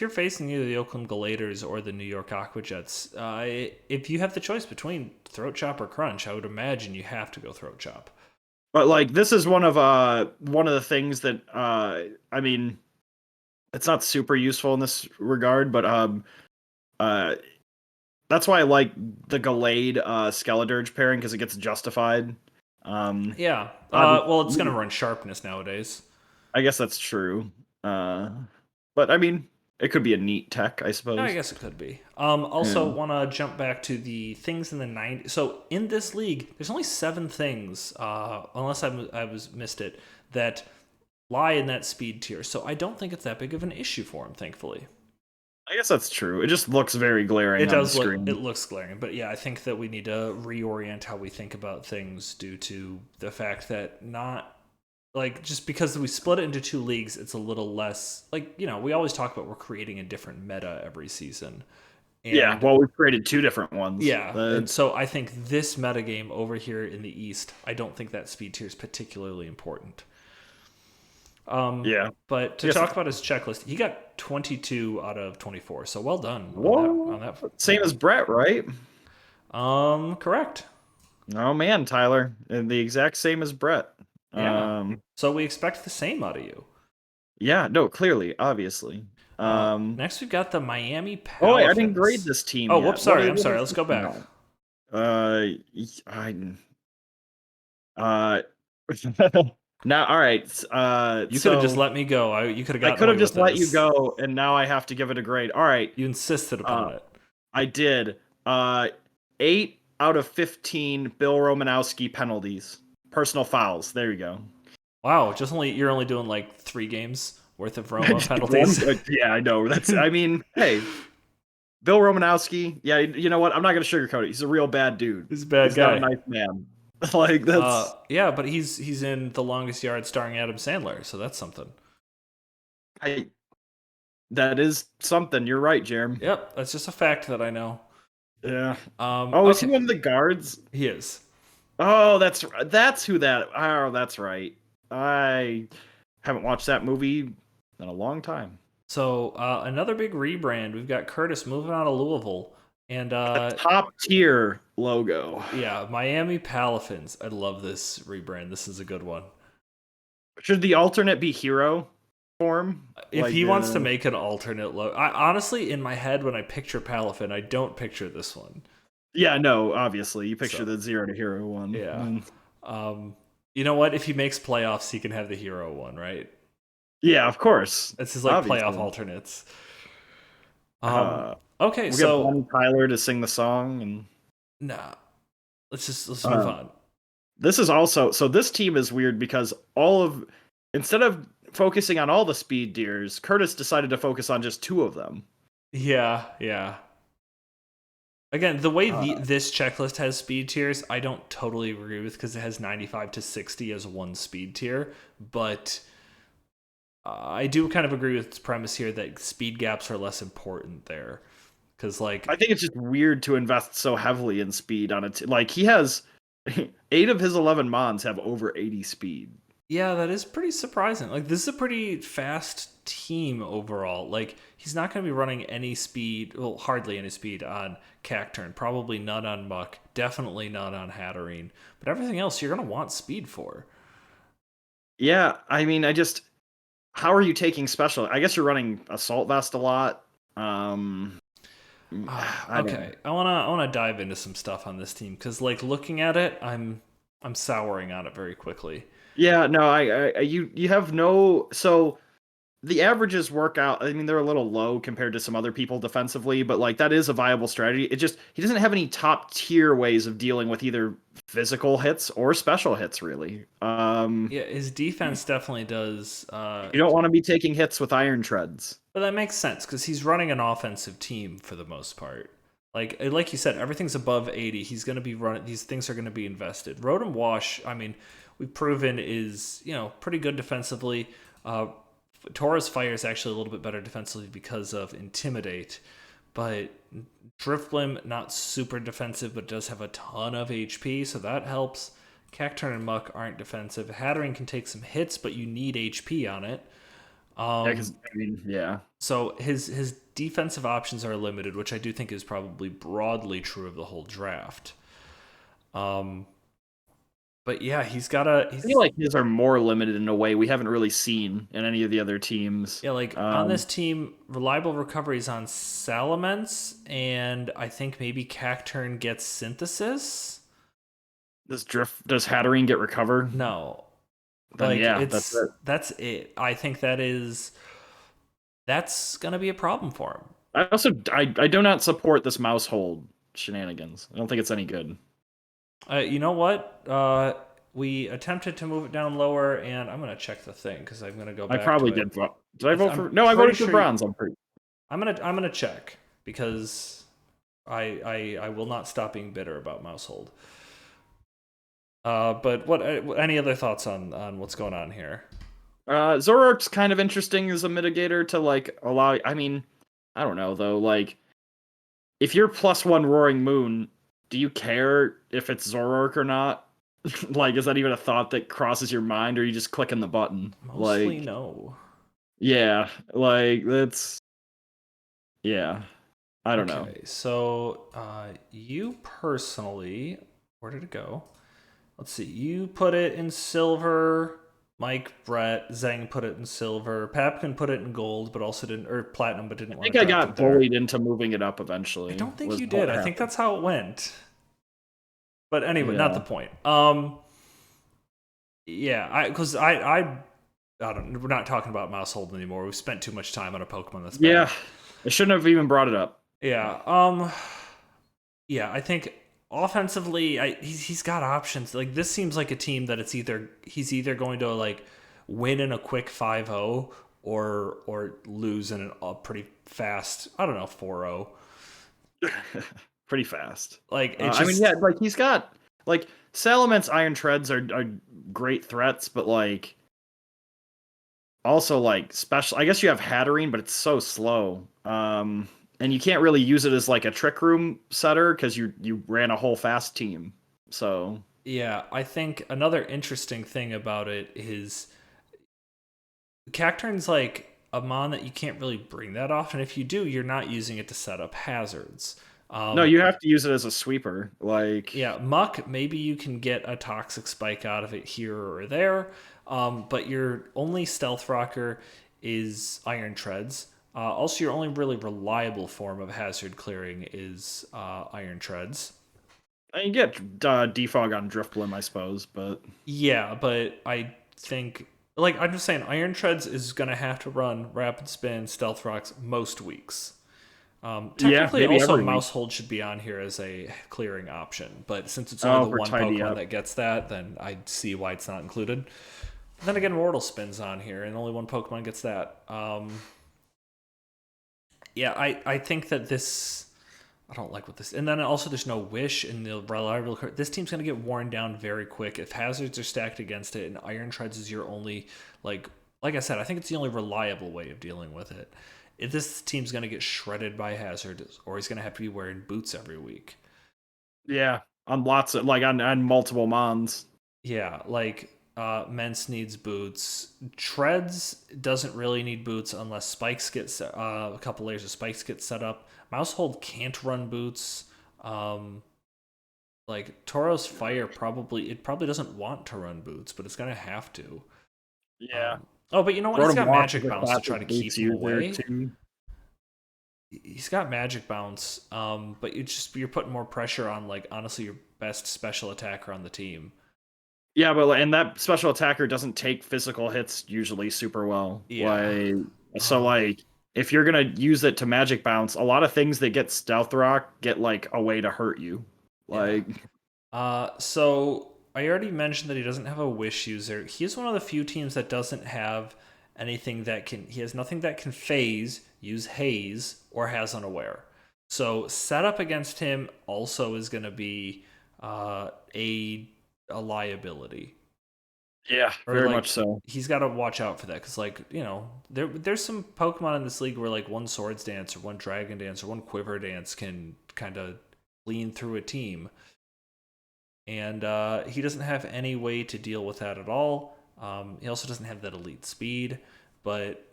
facing either the Oakland Galators or the New York Aqua Jets, if you have the choice between Throat Chop or Crunch, I would imagine you have to go Throat Chop. but like this is one of the things that I mean, it's not super useful in this regard, but uh that's why I like the Gallade Skeledirge pairing because it gets justified. Um, Yeah. obviously, Well, it's gonna run sharpness nowadays. I guess that's true. Uh, but I mean, it could be a neat tech, I I suppose. guess it could be. Also, Yeah. want to jump back to the things in the 90s. So in this league, there's only 7 things, unless I was missed it, that lie in that speed tier. So I don't think it's that big of an issue for him, thankfully. I guess that's true. It just looks very It glaring on the does look it screen. looks glaring, but yeah, I think that we need to reorient how we think about things due to the fact that not like just because we split it into 2 leagues, it's a little less like we always talk about we're creating a different meta every season, Yeah, and well, we've created two different ones. yeah, and so I think this metagame over here in the East, I don't think that speed tier is particularly important. Yeah, But I to guess talk it's about his checklist, he got 22 out of 24, so well done on that whoa, on that same as round. Brett, right? Correct. Oh man, Tyler, and the exact same as Brett. Yeah. Um, So we expect the same out of you. yeah, no, clearly, obviously. Next we've got the Miami Oh wait, I didn't grade Palaphins. this team Oh, whoops, yet. What sorry. is I'm what sorry. is Let's this go team back. at? Uh, I uh. Now, all right. You could have just So let me go. You could have I gotten could have away with just let you this. go, and now I have to give it a grade. All right. You insisted Uh, upon it. I did. 8 out of 15 Bill Romanowski penalties, personal fouls. There you go. Wow, you're only doing like 3 games worth of Roma penalties. Yeah, I know. That's. I mean, hey, Bill Romanowski. Yeah, you know what? I'm not gonna sugarcoat it. He's a real bad dude. He's a bad He's not a guy. nice man. Like that's. Yeah, but he's in The Longest Yard starring Adam Sandler, so that's something. I. That is something. You're right, Jerem. Yep, that's just a fact that I know. Yeah. Oh, is he Okay, one of the guards? he is. Oh, that's who that. Oh, that's right. I haven't watched that movie in a long time. So another big rebrand. We've got Curtis moving out of Louisville, and A top tier logo. yeah, Miami Palaphins. I love this rebrand. This is a good one. Should the alternate be hero form? If Like, he wants to make an alternate logo, I honestly, in my head, when I picture Palafin, I don't picture this one. yeah, no, obviously you picture So the 0 to hero one. yeah, you know what? If he makes playoffs, he can have the hero one, right? Yeah, of course, It's his like playoff obviously. alternates. Um, Uh, okay, we'll get so Bonnie Tyler to sing the song, and nah, let's move uh, on. this is also so. This team is weird because instead of focusing on all the speed deers, Curtis decided to focus on just two of them. Yeah, yeah. Again, the way Uh, this checklist has speed tiers, I don't totally agree with because it has 95 to 60 as one speed tier, but I do kind of agree with its premise here that speed gaps are less important there. Because, like, I think it's just weird to invest so heavily in speed on it. Like he has 8 of his 11 mons have over 80 speed. yeah, that is pretty surprising. Like, this is a pretty fast team overall. Like, he's not going to be running any speed, well, hardly any speed on Cacturn, probably none on Muck, definitely not on Hatterene. But everything else you're going to want speed for. Yeah, I mean, how are you taking special? I guess you're running assault vest a lot. Um, I don't know. Okay, I wanna dive into some stuff on this team because like looking at it, I'm souring on it very quickly. Yeah, no, you have no. So the averages work out. I mean, they're a little low compared to some other people defensively, but like that is a viable strategy. It just he doesn't have any top tier ways of dealing with either physical hits or special hits, really. Yeah, his defense definitely does. You don't want to be taking hits with iron treads. But that makes sense because he's running an offensive team for the most part. Like you said, everything's above 80. He's going to be running. These things are going to be invested. Road and Wash, I mean, we've proven is pretty good defensively. Uh, Torres Fire is actually a little bit better defensively because of Intimidate, but Driftblim not super defensive, but does have a ton of HP, so that helps. Cacturn and Muck aren't defensive. Hattering can take some hits, but you need HP on it. Yeah, because I mean, yeah. So his defensive options are limited, which I do think is probably broadly true of the whole draft. Um, but yeah, he's got a I feel he's like his are more limited in a way we haven't really seen in any of the other teams. yeah like on this team, reliable recoveries on Salamence, and I think maybe Cacturn gets Synthesis. Does Hatterene get recovered? No, Then like yeah, that's it. that's it. I think that's gonna be a problem for him. I do not support this mouse hold shenanigans. I don't think it's any good. You know what? We attempted to move it down lower, and I'm gonna check the thing because I'm gonna go I back to probably it. did. Did I vote I'm for? No, I pretty voted for sure bronze. I'm pretty. I'm gonna check because I will not stop being bitter about Mousehold. But what any other thoughts on what's going on here? Zoroark's kind of interesting as a mitigator to like allow. I mean, I don't know though. Like, if you're +1 Roaring Moon, do you care if it's Zoroark or not? Like, is that even a thought that crosses your mind, or are you just clicking the button? Mostly Like, no. yeah, like that's yeah. I don't know. Okay, so you personally, where did it go? Let's see. You put it in silver. Mike, Brett, Zhang put it in silver. Papkin put it in gold, but also didn't, or platinum, but didn't I want think to I draft it got there. bullied into moving it up I eventually. don't think Was you what did. I think happened. that's how it went. But anyway, not the Yeah. point. Yeah, I don't. We're not talking about Mousehold anymore. We've spent too much time on a Pokemon that's Yeah. bad. I shouldn't have even brought it up. Yeah. Yeah. I think offensively, he's got options. Like this seems like a team that he's either going to like win in a quick 5-0 or lose in a pretty fast. I don't know 4-0. Pretty fast. Like it I mean, yeah, just like he's got like Salament's Iron Treads are great threats, but like also like special. I guess you have Hatterene, but it's so slow. And you can't really use it as like a trick room setter because you ran a whole fast team. So yeah. I think another interesting thing about it is Cacturn's like a mon that you can't really bring that often. If you do, you're not using it to set up hazards. no, Um, you have to use it as a sweeper. Like yeah, Muck, maybe you can get a toxic spike out of it here or there, but your only stealth rocker is Iron Treads. Also, your only really reliable form of hazard clearing is Iron Treads. I can get defog on Driftblim, I suppose, but Yeah, but I think like I'm just saying, Iron Treads is gonna have to run Rapid Spin, Stealth Rocks most weeks. yeah, Technically, maybe also every week. Mousehold should be on here as a clearing option, but since it's only Oh, the for one tidy Pokemon up. that gets that, then I see why it's not included. Then again, Mortal Spin's on here, and only one Pokemon gets that. Yeah, I think that this. I don't like what this. And then also, there's no Wish in the reliable. This team's gonna get worn down very quick if hazards are stacked against it, and Iron Treads is your only like. Like I said, I think it's the only reliable way of dealing with it. If this team's gonna get shredded by hazard, or he's gonna have to be wearing boots every week. Yeah, on lots of like on multiple mons. Yeah, like Mence needs boots. Treads doesn't really need boots unless spikes get a couple layers of spikes get set up. Mousehold can't run boots. Um, like Tauros Fire probably doesn't want to run boots, but it's gonna have to. Yeah. Oh, but you know what? He's Rotom got Wash is Magic a Bounce to try classic to boots keep him user away. too. he's got magic bounce, but you're putting more pressure on like honestly your best special attacker on the team. Yeah, but and that special attacker doesn't take physical hits usually super well. Yeah. Like so, Um, like if you're gonna use it to magic bounce, a lot of things that get stealth rock get like a way to hurt you. yeah. Like So I already mentioned that he doesn't have a wish user. He's one of the few teams that doesn't have anything that can. He has nothing that can phase, use haze, or has unaware. So setup against him also is going to be a liability, yeah, or very like much so. he's got to watch out for that because there's some Pokemon in this league where like one Swords Dance or one Dragon Dance or one Quiver Dance can kind of lean through a team, and he doesn't have any way to deal with that at all. He also doesn't have that elite speed, but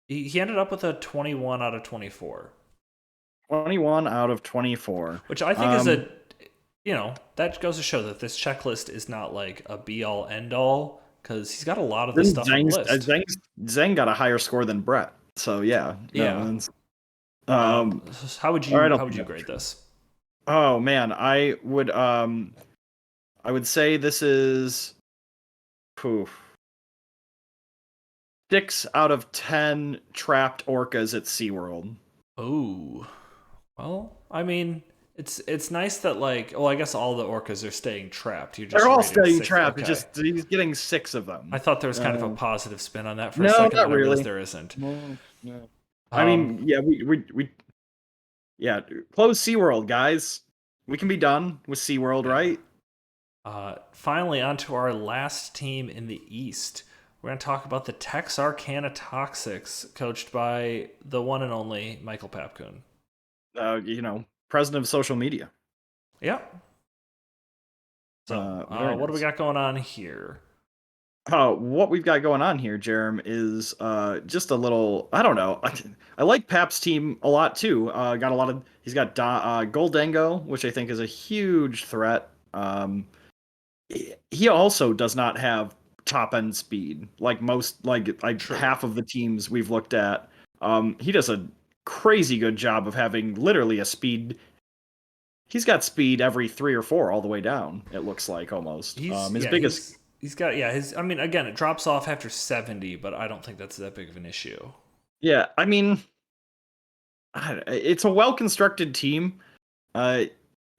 he ended up with a 21 out of 24, 21 out of 24. which I think is that goes to show that this checklist is not like a be all end all because he's got a lot of the Then stuff on the list. Zhang got a higher score than Brett. So yeah, Yeah. no. Um, How would all right, you I'll how would think you that's grade true. this? Oh man, I would say this is poof. 6 out of 10 trapped orcas at SeaWorld. Oh, well, I mean, it's nice that like, well, I guess all the orcas are staying trapped. You They're just all rated staying six. trapped. It's Okay. just he's getting 6 of I them. thought there was kind of a Uh, positive spin on that for a no, second, not then I realized really. there isn't. No, no. I Um, mean, yeah, we yeah, close SeaWorld, guys. We can be done with SeaWorld, yeah. right? Finally, on to our last team in the East. We're going to talk about the Texarkana Toxics, coached by the one and only Michael Papkun. President of social media. Yep. So, Very what do we nice. got going on here? What we've got going on here, Jerem, is just a little. I don't know. I like Pap's team a lot too. Got a lot of. He's got Goldango, which I think is a huge threat. He also does not have top end speed like most, like True. half of the teams we've looked at. He does a crazy good job of having literally a speed. He's got speed every 3 or 4 all the way down. It looks like almost. He's His yeah, biggest. he's got yeah, his I mean again, it drops off after 70, but I don't think that's that big of an issue. Yeah, I mean, it's a well constructed team. Uh,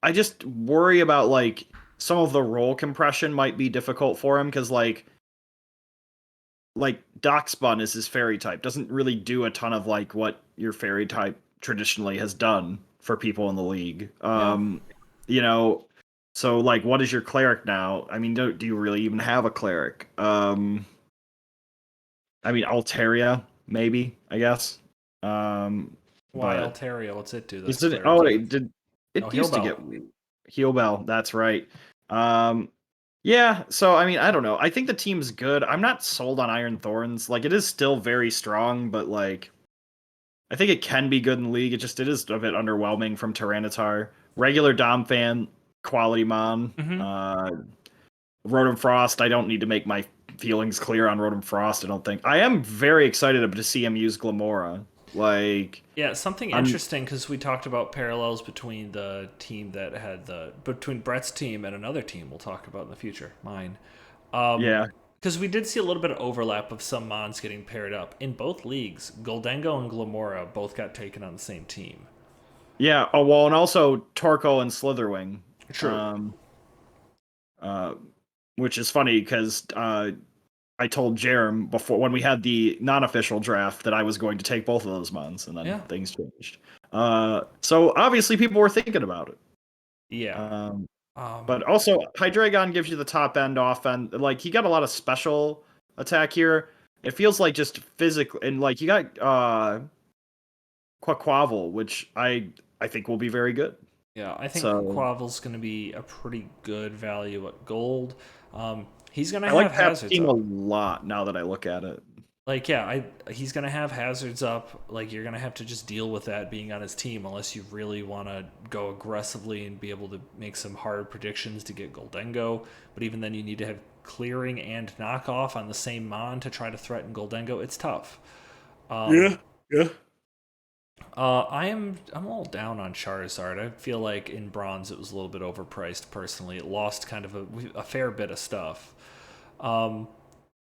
I just worry about like some of the role compression might be difficult for him because like Darkspun is his fairy type doesn't really do a ton of like what your fairy type traditionally has done for people in the league. Yeah. You know, so like what is your cleric now? I mean, do you really even have a cleric? I mean Altaria maybe, I guess. Um, Why but Altaria? What's it do is that's it? Oh, clericy? Oh, it Heal used to Bell. get heal bell? That's right. Um, yeah. So I mean, I don't know. I think the team's good. I'm not sold on Iron Thorns. Like it is still very strong, but like I think it can be good in the league. It is a bit underwhelming from Tyranitar. Regular Dom fan, quality mon. Mm-hmm. Rotom Frost. I don't need to make my feelings clear on Rotom Frost. I don't think. I am very excited to see him use Glamora. Like Yeah, something I'm. interesting because we talked about parallels between the team that had between Brett's team and another team we'll talk about in the future, mine. Yeah. Because we did see a little bit of overlap of some mons getting paired up in both leagues. Goldango and Glamora both got taken on the same team. Yeah. Oh well, and also Torkoal and Slitherwing. True. Um. Uh. Which is funny because I told Jerem before when we had the non-official draft that I was going to take both of those months, and then Yeah. things changed. So obviously people were thinking about it. Yeah. Um, but Um, also Hydreigon gives you the top end offense. Like he got a lot of special attack here. It feels like just physical, and like you got Quaquaval, which I think will be very good. yeah, I think So Quavel's going to be a pretty good value at gold. He's going to I have like Pap's hazards team a up. lot now that I look at it. Like, yeah, he's going to have hazards up. Like, you're going to have to just deal with that being on his team unless you really want to go aggressively and be able to make some hard predictions to get Goldengo. But even then, you need to have clearing and knockoff on the same mon to try to threaten Goldengo. It's tough. Um, Yeah, yeah. I'm all down on Charizard. I feel like in bronze it was a little bit overpriced. Personally, it lost kind of a fair bit of stuff. Um,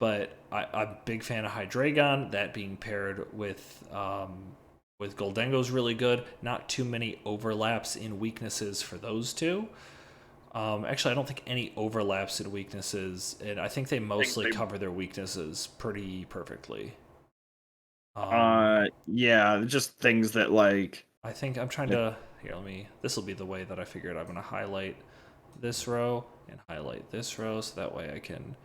but I'm a big fan of Hydreigon. That being paired with Goldengo is really good. Not too many overlaps in weaknesses for those two. Actually, I don't think any overlaps in weaknesses, and I think they mostly cover their weaknesses pretty perfectly. Yeah, just things that like. I think I'm trying to here. Let me. This will be the way that I figured I'm going to highlight this row and highlight this row, so that way I can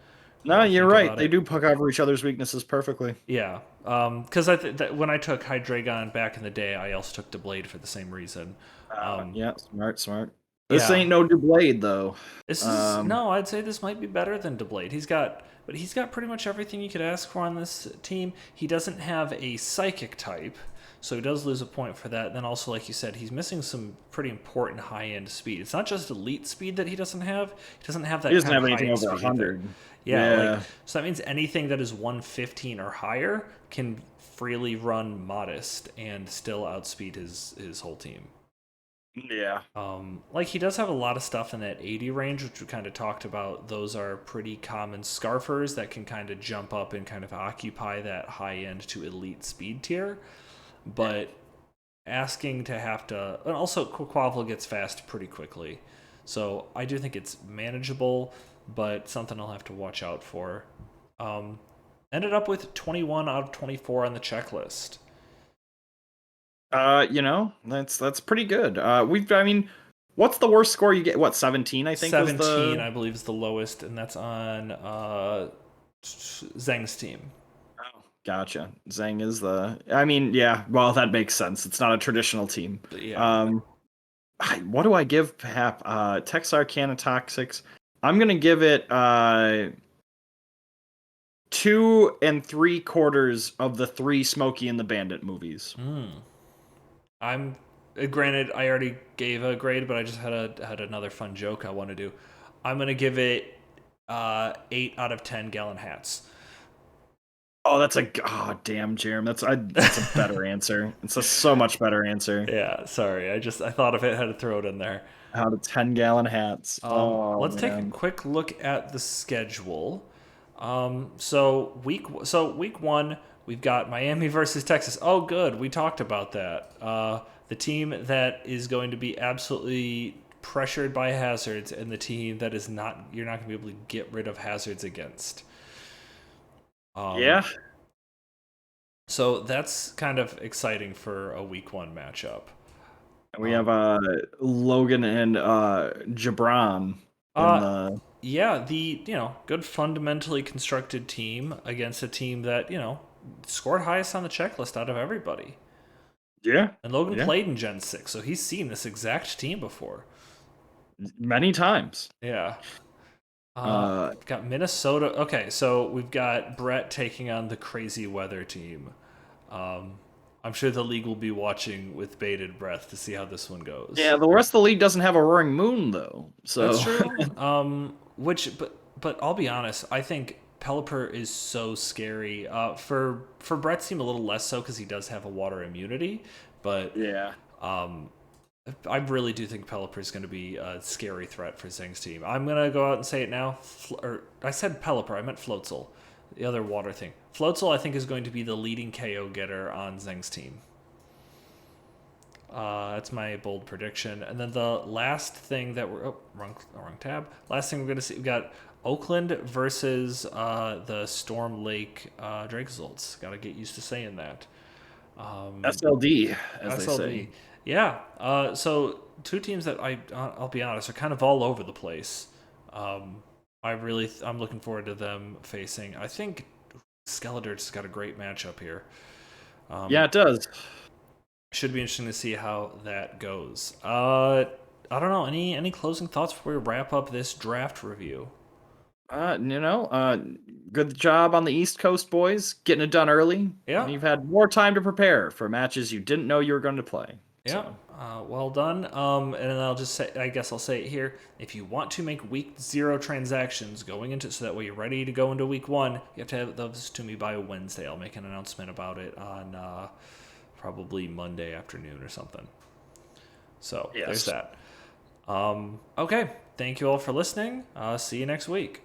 No, really you're think right. about They it. do cover each other's weaknesses perfectly. Yeah, because that when I took Hydreigon back in the day, I also took Deblade for the same reason. Um, Yeah, smart, smart. This yeah, ain't no Blade though. this is Um, no. I'd say this might be better than Deblade. He's got pretty much everything you could ask for on this team. He doesn't have a psychic type, so he does lose a point for that. Then also, like you said, he's missing some pretty important high end speed. It's not just elite speed that he doesn't have. He doesn't have he that doesn't kind of have high anything end over speed either. 100. Yeah, like Yeah, so that means anything that is 115 or higher can freely run modest and still outspeed his whole team. yeah, Like he does have a lot of stuff in that 80 range, which we kind of talked about. Those are pretty common scarfers that can kind of jump up and kind of occupy that high end to elite speed tier. But asking to have to, and also Quaquaval gets fast pretty quickly, so I do think it's manageable, but something I'll have to watch out for. Um, Ended up with 21 out of 24 on the checklist. that's pretty good. I mean, what's the worst score you get? What, 17? I think was 17, the. I believe, is the lowest, and that's on Zheng's team. Oh, gotcha. Zhang is the. I mean, yeah. Well, that makes sense. It's not a traditional team. But yeah. Um, what do I give Hap? Texarkana Toxics. I'm gonna give it 2 3/4 of the three Smokey and the Bandit movies. I'm granted I already gave a grade, but I just had another fun joke I want to do. I'm gonna give it 8 out of 10 gallon hats. Oh, damn, Jerem. That's a better answer. It's a so much better answer. Yeah, sorry. I thought of it, had to throw it in there. Out of 10-gallon hats. Oh Let's take a man. quick look at the schedule. So week one, we've got Miami versus Texas. Oh, good. We talked about that. The team that is going to be absolutely pressured by hazards, and the team that is not. You're not going to be able to get rid of hazards against. Yeah. So that's kind of exciting for a week one matchup. We have Logan and Jabron in Uh, the. yeah, the good fundamentally constructed team against a team that scored highest on the checklist out of everybody. Yeah. And Logan Yeah. played in Gen 6, so he's seen this exact team before. Many times. Yeah. Uh We've got Minnesota. Okay, so we've got Brett taking on the crazy weather team. I'm sure the league will be watching with bated breath to see how this one goes. yeah, the rest of the league doesn't have a roaring moon though. That's So true. But I'll be honest. I think Pelipper is so scary. For Brett's team, a little less so because he does have a water immunity. But yeah. I really do think Pelipper is going to be a scary threat for Zhang's team. I'm going to go out and say it now. I said Pelipper, I meant Floatzel, the other water thing. Floatzel, I think, is going to be the leading KO getter on Zhang's team. That's my bold prediction. And then the last thing that we're wrong tab. Last thing we're going to see, we got Oakland versus the Storm Lake Drakazolts. Got to get used to saying that. SLD, as they SLD. say. Yeah. So two teams that I'll be honest are kind of all over the place. I'm looking forward to them facing. I think Skeletor's got a great matchup here. Yeah, it does. Should be interesting to see how that goes. I don't know. Any closing thoughts before we wrap up this draft review? Good job on the East Coast, boys, getting it done early. Yeah. And you've had more time to prepare for matches you didn't know you were going to play. Yeah, So. well done. And then I'll just say, I guess I'll say it here. If you want to make week 0 transactions going into, so that way you're ready to go into week 1, you have to have those to me by Wednesday. I'll make an announcement about it on probably Monday afternoon or something. So Yes. there's that. Okay. Thank you all for listening. See you next week.